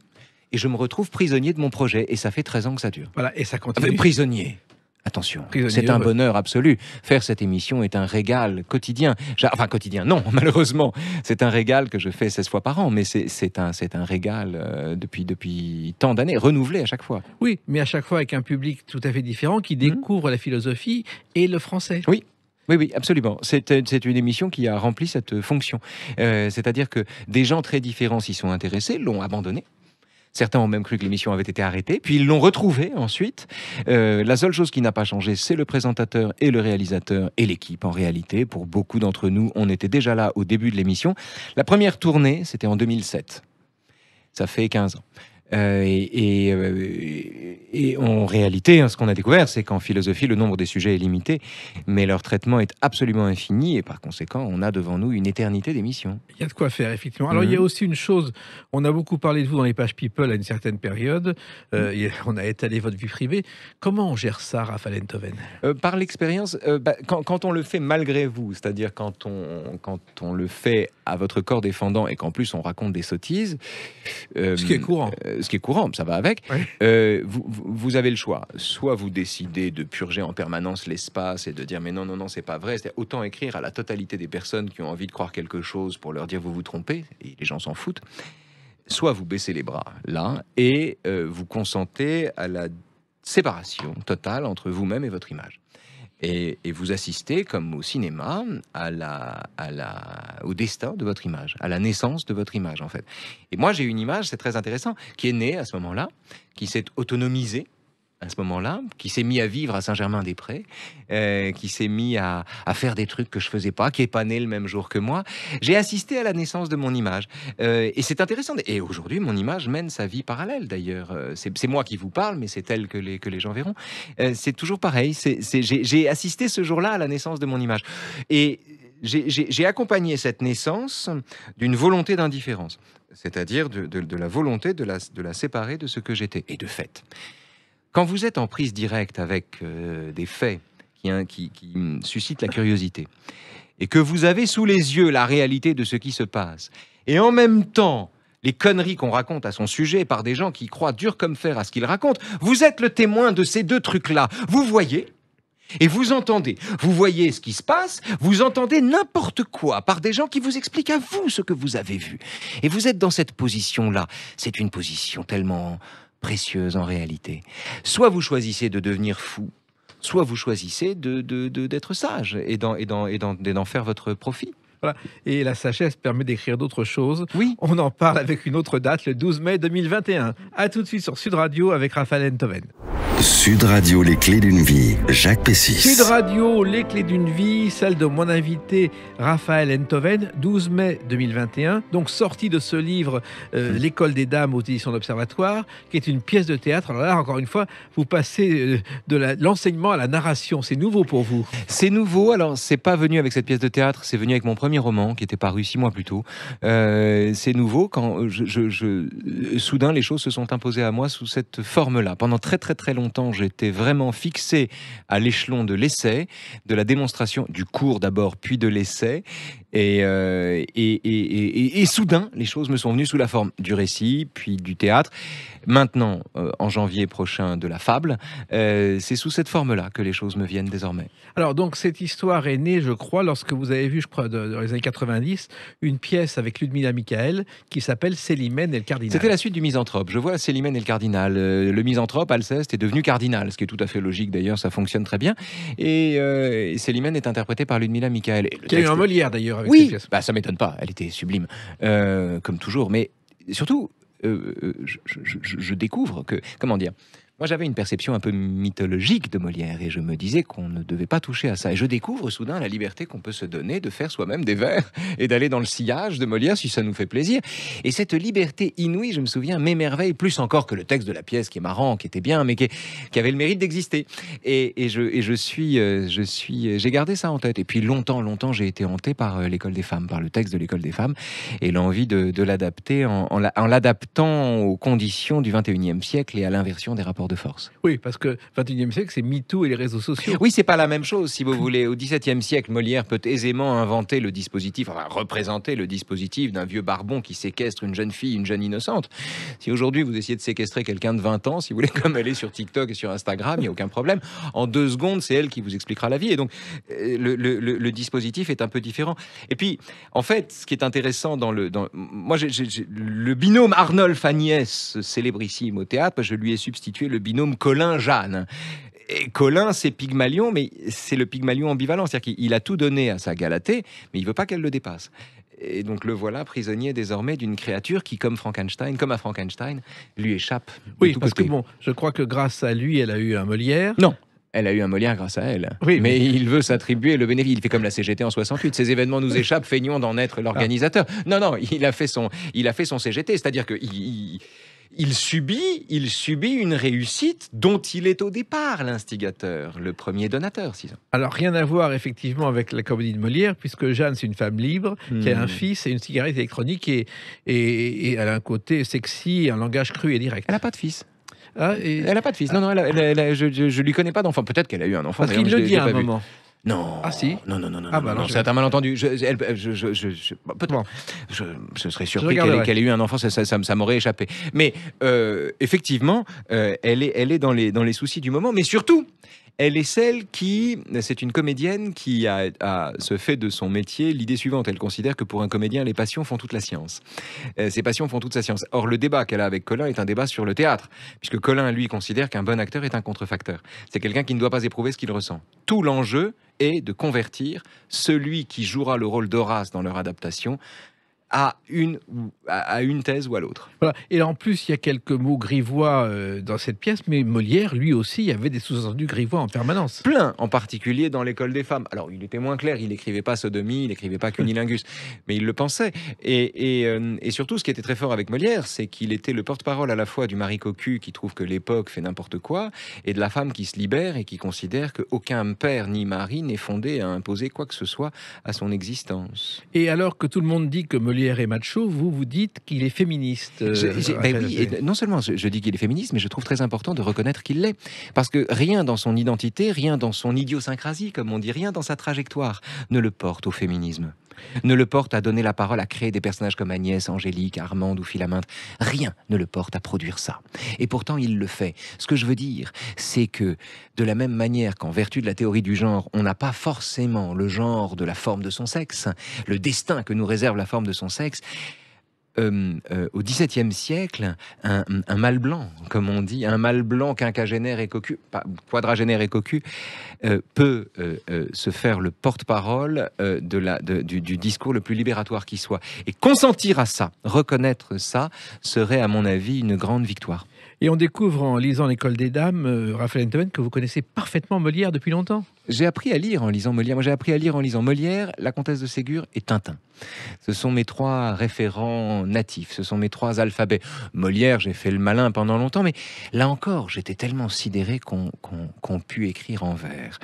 Et je me retrouve prisonnier de mon projet, et ça fait 13 ans que ça dure. Voilà, et ça continue. Prisonnier. Attention, c'est un bonheur absolu. Faire cette émission est un régal quotidien. Enfin, quotidien, non, malheureusement. C'est un régal que je fais 16 fois par an, mais c'est un régal depuis tant d'années, renouvelé à chaque fois. Oui, mais à chaque fois avec un public tout à fait différent qui découvre la philosophie et le français. Oui. Oui, absolument. C'est une émission qui a rempli cette fonction. C'est-à-dire que des gens très différents s'y sont intéressés, l'ont abandonné. Certains ont même cru que l'émission avait été arrêtée, puis ils l'ont retrouvée ensuite. La seule chose qui n'a pas changé, c'est le présentateur et le réalisateur et l'équipe en réalité. Pour beaucoup d'entre nous, on était déjà là au début de l'émission. La première tournée, c'était en 2007. Ça fait 15 ans. Et en réalité, ce qu'on a découvert, c'est qu'en philosophie, le nombre des sujets est limité, mais leur traitement est absolument infini, et par conséquent, on a devant nous une éternité d'émissions. Il y a de quoi faire, effectivement. Alors, il y a aussi une chose, on a beaucoup parlé de vous dans les pages People à une certaine période, on a étalé votre vie privée. Comment on gère ça, Raphaël Enthoven ? Par l'expérience, quand on le fait malgré vous, c'est-à-dire quand on le fait à votre corps défendant, et qu'en plus on raconte des sottises... ce qui est courant. ce qui est courant, ça va avec. Oui. Vous avez le choix. Soit vous décidez de purger en permanence l'espace et de dire mais non, non, non, c'est pas vrai. C'est autant écrire à la totalité des personnes qui ont envie de croire quelque chose pour leur dire vous vous trompez, et les gens s'en foutent. Soit vous baissez les bras là et vous consentez à la séparation totale entre vous-même et votre image. Et vous assistez, comme au cinéma, au destin de votre image, à la naissance de votre image, en fait. Et moi, j'ai une image, c'est très intéressant, qui est née à ce moment-là, qui s'est autonomisée à ce moment-là, qui s'est mis à vivre à Saint-Germain-des-Prés, qui s'est mis à faire des trucs que je faisais pas, qui est pas né le même jour que moi. J'ai assisté à la naissance de mon image. Et c'est intéressant. Et aujourd'hui, mon image mène sa vie parallèle, d'ailleurs. C'est moi qui vous parle, mais c'est elle que les gens verront. C'est toujours pareil. J'ai assisté ce jour-là à la naissance de mon image. Et j'ai accompagné cette naissance d'une volonté d'indifférence. C'est-à-dire de la volonté de la séparer de ce que j'étais. Et de fait, quand vous êtes en prise directe avec des faits qui suscitent la curiosité, et que vous avez sous les yeux la réalité de ce qui se passe, et en même temps les conneries qu'on raconte à son sujet par des gens qui croient dur comme fer à ce qu'ils racontent, vous êtes le témoin de ces deux trucs-là. Vous voyez et vous entendez. Vous voyez ce qui se passe, vous entendez n'importe quoi par des gens qui vous expliquent à vous ce que vous avez vu. Et vous êtes dans cette position-là. C'est une position tellement précieuse en réalité. Soit vous choisissez de devenir fou, soit vous choisissez d'être sage et d'en faire votre profit. Voilà. Et la sagesse permet d'écrire d'autres choses. Oui. On en parle avec une autre date, le 12 mai 2021. À tout de suite sur Sud Radio avec Raphaël Enthoven. Sud Radio, les clés d'une vie, Jacques Pessis. Sud Radio, les clés d'une vie, celle de mon invité Raphaël Enthoven, 12 mai 2021. Donc sortie de ce livre, L'école des dames aux éditions d'Observatoire, qui est une pièce de théâtre. Alors là, encore une fois, vous passez de l'enseignement à la narration. C'est nouveau pour vous. C'est nouveau. Alors, c'est pas venu avec cette pièce de théâtre, c'est venu avec mon premier roman qui était paru 6 mois plus tôt. C'est nouveau quand soudain les choses se sont imposées à moi sous cette forme-là. Pendant très très très longtemps, j'étais vraiment fixé à l'échelon de l'essai, de la démonstration, du cours d'abord, puis de l'essai. Et soudain, les choses me sont venues sous la forme du récit, puis du théâtre. Maintenant, en janvier prochain, de la fable. C'est sous cette forme-là que les choses me viennent désormais. Alors, donc, cette histoire est née, je crois, lorsque vous avez vu, je crois, dans les années 90, une pièce avec Ludmilla Michael qui s'appelle Célimène et le cardinal. C'était la suite du Misanthrope. Je vois Célimène et le cardinal. Le Misanthrope, Alceste, est devenu cardinal, ce qui est tout à fait logique d'ailleurs, ça fonctionne très bien. Et Célimène est interprétée par Ludmilla Michael. Qui a eu un Molière d'ailleurs avec cette Oui, pièce. bah, ça m'étonne pas, elle était sublime, comme toujours. Mais surtout, je découvre que, comment dire, moi j'avais une perception un peu mythologique de Molière et je me disais qu'on ne devait pas toucher à ça. Et je découvre soudain la liberté qu'on peut se donner de faire soi-même des vers et d'aller dans le sillage de Molière si ça nous fait plaisir. Et cette liberté inouïe, je me souviens, m'émerveille plus encore que le texte de la pièce qui est marrant, qui était bien, mais qui avait le mérite d'exister. Et j'ai gardé ça en tête. Et puis longtemps, j'ai été hanté par l'école des femmes, par le texte de l'école des femmes et l'envie de l'adapter en l'adaptant aux conditions du 21e siècle et à l'inversion des rapports de force. Oui, parce que 21e siècle, c'est MeToo et les réseaux sociaux. Oui, c'est pas la même chose, si vous voulez. Au XVIIe siècle, Molière peut aisément inventer le dispositif, enfin représenter le dispositif d'un vieux barbon qui séquestre une jeune fille, une jeune innocente. Si aujourd'hui vous essayez de séquestrer quelqu'un de 20 ans, si vous voulez, comme elle est sur TikTok et sur Instagram, il n'y a aucun problème. En 2 secondes, c'est elle qui vous expliquera la vie. Et donc, le dispositif est un peu différent. Et puis, en fait, ce qui est intéressant moi, j'ai le binôme Arnolphe-Agnès, célébrissime au théâtre, je lui ai substitué le binôme Colin-Jeanne. Et Colin, c'est Pygmalion, mais c'est le Pygmalion ambivalent. C'est-à-dire qu'il a tout donné à sa Galatée, mais il veut pas qu'elle le dépasse. Et donc le voilà prisonnier désormais d'une créature qui, comme à Frankenstein, lui échappe. Oui, parce que bon, je crois que grâce à lui, elle a eu un Molière. Non. Elle a eu un Molière grâce à elle. Oui, mais il veut s'attribuer le bénéfice. Il fait comme la CGT en 68. Ces événements nous échappent, feignons d'en être l'organisateur. Non, il a fait son CGT. C'est-à-dire que il subit une réussite dont il est au départ l'instigateur, le premier donateur, si ça. Alors, rien à voir effectivement avec la comédie de Molière, puisque Jeanne, c'est une femme libre, qui a un fils et une cigarette électronique, et elle a un côté sexy, un langage cru et direct. Elle n'a pas de fils. Ah, Elle n'a pas de fils. Non, je lui connais pas d'enfant. Peut-être qu'elle a eu un enfant. Parce qu'il le dit à un moment. Non. Ah, si. Non, non, non, non, Ah, non, bah, non, alors, c'est un malentendu. Peut-être. Bon. Je serais Je surpris regarderai. qu'elle ait eu un enfant, ça m'aurait échappé. Mais effectivement, elle est dans les soucis du moment, mais surtout, elle est celle c'est une comédienne qui se fait de son métier l'idée suivante. Elle considère que pour un comédien, les passions font toute la science. Ses passions font toute sa science. Or, le débat qu'elle a avec Colin est un débat sur le théâtre, puisque Colin, lui, considère qu'un bon acteur est un contrefacteur. C'est quelqu'un qui ne doit pas éprouver ce qu'il ressent. Tout l'enjeu est de convertir celui qui jouera le rôle d'Horace dans leur adaptation à une thèse ou à l'autre. Voilà. Et en plus, il y a quelques mots grivois dans cette pièce, mais Molière, lui aussi, avait des sous-entendus grivois en permanence. Plein, en particulier dans l'école des femmes. Alors, il était moins clair, il n'écrivait pas sodomie, il n'écrivait pas cunilingus, mais il le pensait. Et surtout, ce qui était très fort avec Molière, c'est qu'il était le porte-parole à la fois du mari cocu qui trouve que l'époque fait n'importe quoi, et de la femme qui se libère et qui considère qu'aucun père ni mari n'est fondé à imposer quoi que ce soit à son existence. Et alors que tout le monde dit que Molière est macho, vous dites qu'il est féministe. Oui, et non seulement je dis qu'il est féministe, mais je trouve très important de reconnaître qu'il l'est. Parce que rien dans son identité, rien dans son idiosyncrasie, comme on dit, rien dans sa trajectoire ne le porte au féminisme. Ne le porte à donner la parole, à créer des personnages comme Agnès, Angélique, Armande ou Philaminte. Rien ne le porte à produire ça. Et pourtant, il le fait. Ce que je veux dire, c'est que de la même manière qu'en vertu de la théorie du genre, on n'a pas forcément le genre de la forme de son sexe, le destin que nous réserve la forme de son sexe, au XVIIe siècle, un mâle blanc, comme on dit, un mâle blanc quinquagénaire et cocu, pas quadragénaire et cocu, peut se faire le porte-parole du discours le plus libératoire qui soit. Et consentir à ça, reconnaître ça, serait à mon avis une grande victoire. Et on découvre en lisant l'École des Dames, Raphaël Enthoven, que vous connaissez parfaitement Molière depuis longtemps. J'ai appris à lire en lisant Molière. Moi, j'ai appris à lire en lisant Molière, La Comtesse de Ségur et Tintin. Ce sont mes trois référents natifs, ce sont mes trois alphabets. Molière, j'ai fait le malin pendant longtemps, mais là encore, j'étais tellement sidéré qu'on put écrire en vers.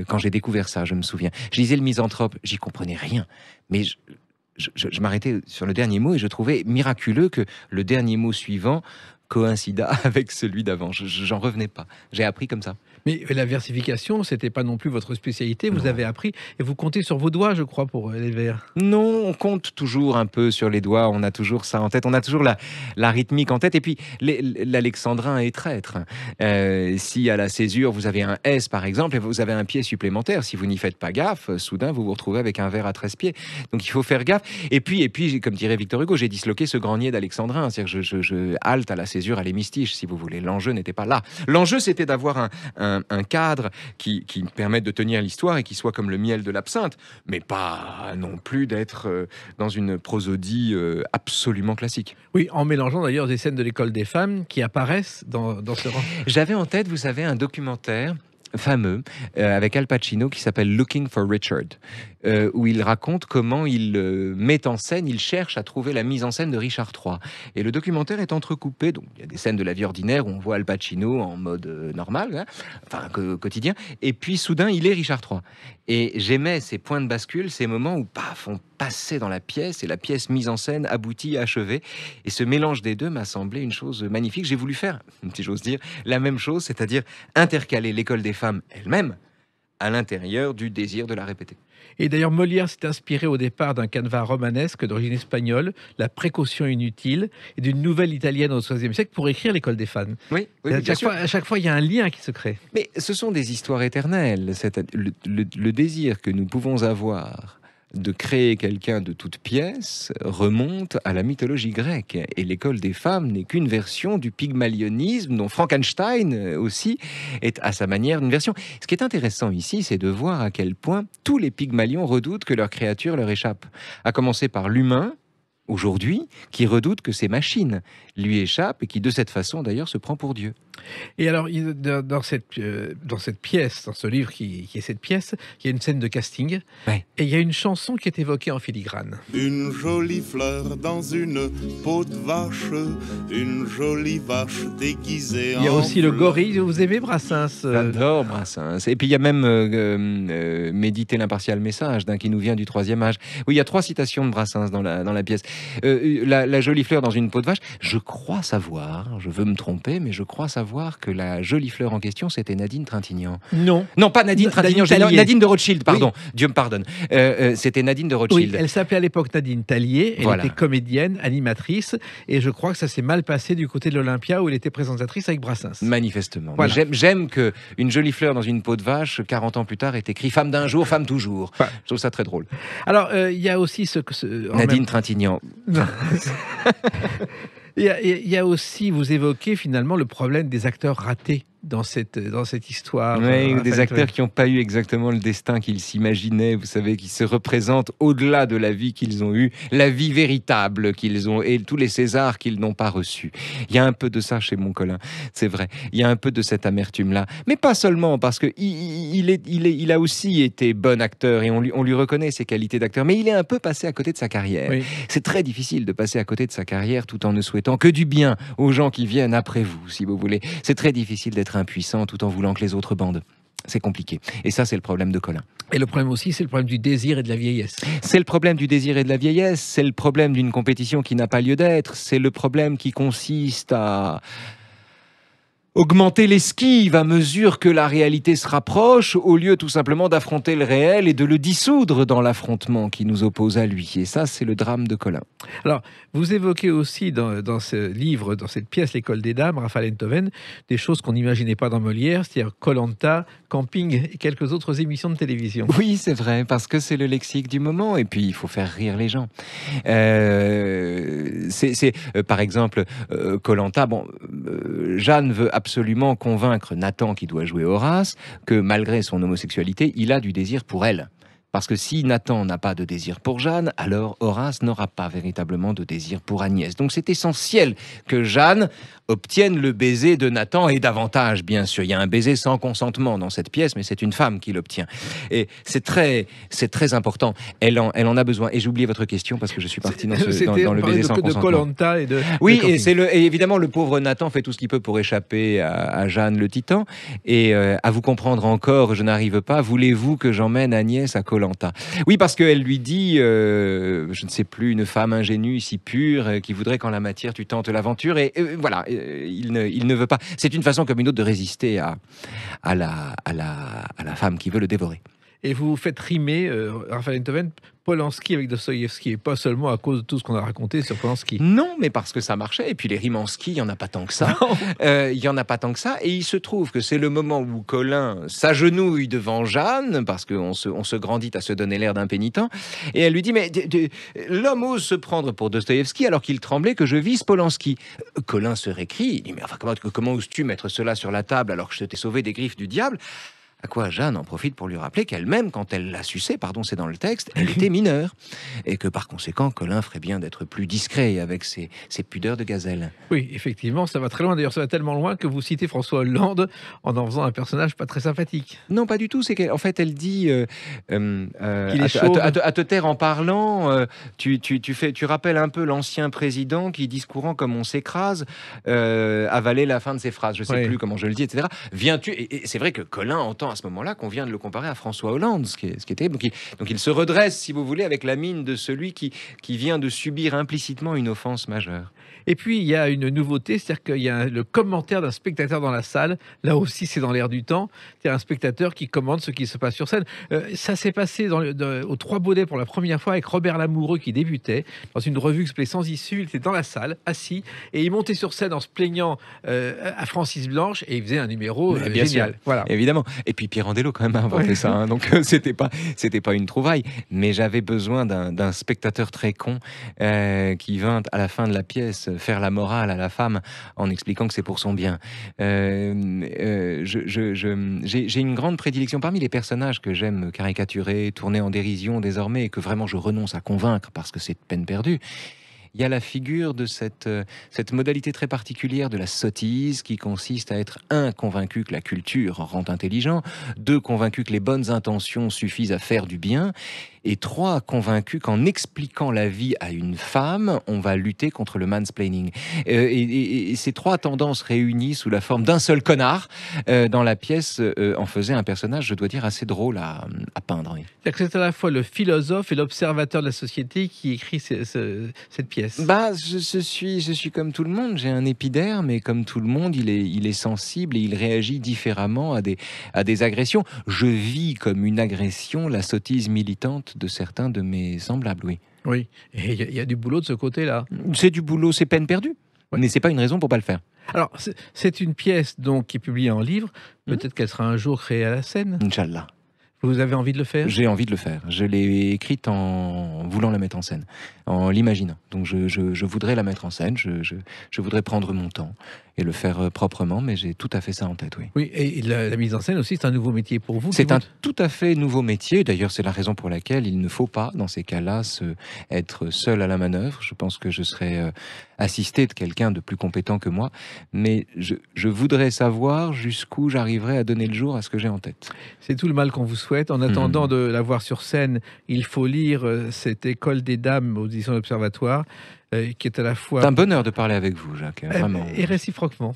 Quand j'ai découvert ça, je me souviens. Je lisais Le Misanthrope, j'y comprenais rien, mais je m'arrêtais sur le dernier mot et je trouvais miraculeux que le dernier mot suivant coïncida avec celui d'avant. J'en revenais pas. J'ai appris comme ça. Mais la versification, c'était pas non plus votre spécialité. Vous Non. avez appris et vous comptez sur vos doigts, je crois, pour les vers. Non, on compte toujours un peu sur les doigts, on a toujours ça en tête, on a toujours la rythmique en tête, et puis l'alexandrin est traître. Si à la césure, vous avez un S par exemple, et vous avez un pied supplémentaire, si vous n'y faites pas gaffe, soudain vous vous retrouvez avec un vers à 13 pieds. Donc il faut faire gaffe. Et puis comme dirait Victor Hugo, j'ai disloqué ce grenier d'alexandrin, c'est-à-dire que je halte à la césure, à l'hémistiche, si vous voulez. L'enjeu n'était pas là. L'enjeu, c'était d'avoir un cadre qui permette de tenir l'histoire et qui soit comme le miel de l'absinthe, mais pas non plus d'être dans une prosodie absolument classique. Oui, en mélangeant d'ailleurs des scènes de l'École des femmes qui apparaissent dans ce rang. J'avais en tête, vous savez, un documentaire fameux avec Al Pacino qui s'appelle Looking for Richard, où il raconte comment il met en scène, il cherche à trouver la mise en scène de Richard III. Et le documentaire est entrecoupé, donc il y a des scènes de la vie ordinaire où on voit Al Pacino en mode normal, hein, enfin quotidien, et puis soudain il est Richard III. Et j'aimais ces points de bascule, ces moments où paf, on passait dans la pièce et la pièce mise en scène aboutie, achevée. Et ce mélange des deux m'a semblé une chose magnifique. J'ai voulu faire, si j'ose dire, la même chose, c'est-à-dire intercaler l'école des femmes elle-même à l'intérieur du désir de la répéter. Et d'ailleurs, Molière s'est inspiré au départ d'un canevas romanesque d'origine espagnole, La précaution inutile, et d'une nouvelle italienne au XVIe siècle pour écrire l'École des femmes. Oui, Et bien sûr. à chaque fois, il y a un lien qui se crée. Mais ce sont des histoires éternelles. Le désir que nous pouvons avoir de créer quelqu'un de toute pièce remonte à la mythologie grecque. Et l'école des femmes n'est qu'une version du pygmalionisme dont Frankenstein aussi est à sa manière une version. Ce qui est intéressant ici, c'est de voir à quel point tous les pygmalions redoutent que leur créature leur échappe. À commencer par l'humain, aujourd'hui, qui redoute que ces machines lui échappent et qui, de cette façon, d'ailleurs, se prend pour Dieu. Et alors, dans cette pièce, dans ce livre qui est cette pièce, il y a une scène de casting. Ouais. Et il y a une chanson qui est évoquée en filigrane. Une jolie fleur dans une peau de vache, une jolie vache déguisée en Il y a aussi le fleur. gorille. Vous aimez Brassens J'adore Brassens. Et puis il y a même Méditer l'impartial message d'un qui nous vient du 3e âge. Oui, il y a 3 citations de Brassens dans la pièce. La jolie fleur dans une peau de vache. Je crois savoir, je veux me tromper, mais je crois savoir que la jolie fleur en question, c'était Nadine Trintignant. Non. Non, pas Nadine Trintignant, Nadine Tallier. Nadine de Rothschild, pardon. Dieu me pardonne. C'était Nadine de Oui, Rothschild. elle s'appelait à l'époque Nadine Tallier, elle Voilà. était comédienne, animatrice, et je crois que ça s'est mal passé du côté de l'Olympia où elle était présentatrice avec Brassens. Manifestement. Voilà. Mais j'aime que une jolie fleur dans une peau de vache, 40 ans plus tard, est écrit femme d'un jour, femme toujours. Ouais. Je trouve ça très drôle. Alors, il y a aussi en Nadine même- Trintignant. Non. Il y a aussi, vous évoquez finalement le problème des acteurs ratés dans cette histoire. Oui, ou Raphaël des acteurs Toven. qui n'ont pas eu exactement le destin qu'ils s'imaginaient, vous savez, qui se représentent au-delà de la vie qu'ils ont eue, la vie véritable qu'ils ont, et tous les Césars qu'ils n'ont pas reçus. Il y a un peu de ça chez mon Colin, c'est vrai. Il y a un peu de cette amertume-là. Mais pas seulement, parce qu'il a aussi été bon acteur, et on lui reconnaît ses qualités d'acteur, mais il est un peu passé à côté de sa carrière. Oui. C'est très difficile de passer à côté de sa carrière tout en ne souhaitant que du bien aux gens qui viennent après vous, si vous voulez. C'est très difficile d'être impuissant tout en voulant que les autres bandent. C'est compliqué. Et ça, c'est le problème de Colin. Et le problème aussi, c'est le problème du désir et de la vieillesse. C'est le problème du désir et de la vieillesse. C'est le problème d'une compétition qui n'a pas lieu d'être. C'est le problème qui consiste à augmenter l'esquive à mesure que la réalité se rapproche, au lieu tout simplement d'affronter le réel et de le dissoudre dans l'affrontement qui nous oppose à lui. Et ça, c'est le drame de Colin. Alors, vous évoquez aussi dans ce livre, dans cette pièce, L'école des dames, Raphaël Enthoven, des choses qu'on n'imaginait pas dans Molière, c'est-à-dire Koh-Lanta, Camping et quelques autres émissions de télévision. Oui, c'est vrai, parce que c'est le lexique du moment, et puis il faut faire rire les gens. Par exemple, Koh-Lanta, Jeanne veut absolument convaincre Nathan, qui doit jouer Horace, que malgré son homosexualité, il a du désir pour elle. Parce que si Nathan n'a pas de désir pour Jeanne, alors Horace n'aura pas véritablement de désir pour Agnès. Donc c'est essentiel que Jeanne obtienne le baiser de Nathan, et davantage, bien sûr. Il y a un baiser sans consentement dans cette pièce, mais c'est une femme qui l'obtient. Et c'est très important. Elle en a besoin. Et j'ai oublié votre question parce que je suis parti dans le baiser sans de consentement. Koh-Lanta et de Oui, de Camping. et évidemment, le pauvre Nathan fait tout ce qu'il peut pour échapper à Jeanne le Titan. Et à vous comprendre encore, je n'arrive pas. Voulez-vous que j'emmène Agnès à Koh-Lanta ? Oui, parce qu'elle lui dit, je ne sais plus, une femme ingénue, si pure, qui voudrait qu'en la matière tu tentes l'aventure. Et voilà, il ne veut pas. C'est une façon comme une autre de résister à la femme qui veut le dévorer. Et vous faites rimer, Raphaël Enthoven, Polanski avec Dostoïevski, et pas seulement à cause de tout ce qu'on a raconté sur Polanski. Non, mais parce que ça marchait. Et puis les rimes en ski, il n'y en a pas tant que ça. Il y en a pas tant que ça. Et il se trouve que c'est le moment où Colin s'agenouille devant Jeanne, parce qu'on se grandit à se donner l'air d'un pénitent. Et elle lui dit, mais l'homme ose se prendre pour Dostoïevski alors qu'il tremblait que je vise Polanski. Colin se récrie. Il dit, mais enfin, comment oses-tu mettre cela sur la table alors que je t'ai sauvé des griffes du diable ? À quoi Jeanne en profite pour lui rappeler qu'elle-même, quand elle l'a sucé, c'est dans le texte, elle était mineure. Et que par conséquent, Colin ferait bien d'être plus discret avec ses pudeurs de gazelle. Oui, effectivement, ça va très loin. D'ailleurs, ça va tellement loin que vous citez François Hollande en faisant un personnage pas très sympathique. Non, pas du tout. C'est qu'en fait, elle dit Qu'il est chauve. à te taire en parlant, tu rappelles un peu l'ancien président qui, discourant comme on s'écrase, avalait la fin de ses phrases. Je sais Oui. plus comment je le dis, etc. Viens-tu et c'est vrai que Colin entend à ce moment-là qu'on vient de le comparer à François Hollande, ce qui était donc il se redresse, si vous voulez, avec la mine de celui qui vient de subir implicitement une offense majeure. Et puis, il y a une nouveauté, c'est-à-dire qu'il y a le commentaire d'un spectateur dans la salle. Là aussi, c'est dans l'air du temps. C'est un spectateur qui commente ce qui se passe sur scène. Ça s'est passé aux Trois Baudets pour la première fois avec Robert Lamoureux qui débutait dans une revue qui s'appelait Sans Issue. Il était dans la salle, assis, et il montait sur scène en se plaignant à Francis Blanche, et il faisait un numéro Bien génial. sûr. Voilà. Évidemment. Et puis Pierre Andelot quand même a inventé Ouais. ça, hein. Donc c'était pas une trouvaille. Mais j'avais besoin d'un spectateur très con qui vint à la fin de la pièce faire la morale à la femme en expliquant que c'est pour son bien. J'ai une grande prédilection parmi les personnages que j'aime caricaturer, tourner en dérision désormais, et que vraiment je renonce à convaincre parce que c'est peine perdue. Il y a la figure de cette modalité très particulière de la sottise qui consiste à être convaincu que la culture rend intelligent, convaincu que les bonnes intentions suffisent à faire du bien, Et 3, convaincu qu'en expliquant la vie à une femme, on va lutter contre le mansplaining. Et ces 3 tendances réunies sous la forme d'un seul connard dans la pièce en faisaient un personnage, je dois dire, assez drôle à peindre. Oui. C'est-à-dire que c'est à la fois le philosophe et l'observateur de la société qui écrit cette pièce. Bah, je suis comme tout le monde, j'ai un épiderme, mais comme tout le monde, il est sensible et il réagit différemment à des agressions. Je vis comme une agression la sottise militante de certains de mes semblables, oui. Oui, et il y a du boulot de ce côté-là. C'est du boulot, c'est peine perdue. Ouais. Mais c'est pas une raison pour pas le faire. Alors, c'est une pièce donc qui est publiée en livre. Peut-être qu'elle sera un jour créée à la scène. Inch'Allah. Vous avez envie de le faire? J'ai envie de le faire. Je l'ai écrite en voulant la mettre en scène, en l'imaginant. Donc je voudrais la mettre en scène, je voudrais prendre mon temps et le faire proprement, mais j'ai tout à fait ça en tête, oui. Oui, et la mise en scène aussi, c'est un nouveau métier pour vous. C'est un tout à fait nouveau métier. D'ailleurs, c'est la raison pour laquelle il ne faut pas, dans ces cas-là, être seul à la manœuvre. Je pense que je serais assisté de quelqu'un de plus compétent que moi. Mais je voudrais savoir jusqu'où j'arriverai à donner le jour à ce que j'ai en tête. C'est tout le mal qu'on vous souhaite. En attendant de la voir sur scène, il faut lire cette École des Dames aux éditions de l'Observatoire, qui est à la fois... C'est un bonheur de parler avec vous, Jacques. Vraiment. Et réciproquement.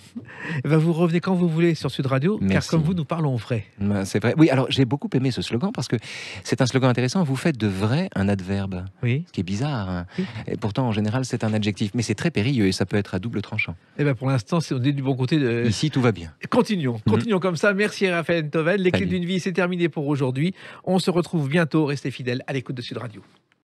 Vous revenez quand vous voulez sur Sud Radio, Merci. car comme vous, nous parlons vrai. C'est vrai. Oui, alors j'ai beaucoup aimé ce slogan parce que c'est un slogan intéressant. Vous faites de vrai un adverbe. Oui. Ce qui est bizarre. Hein. Oui. Et pourtant, en général, c'est un adjectif. Mais c'est très périlleux et ça peut être à double tranchant. Et bien pour l'instant, on est du bon côté. Ici, tout va bien. Continuons comme ça. Merci Raphaël Ntoven. Les clés d'une vie, c'est terminé pour aujourd'hui. On se retrouve bientôt. Restez fidèles à l'écoute de Sud Radio.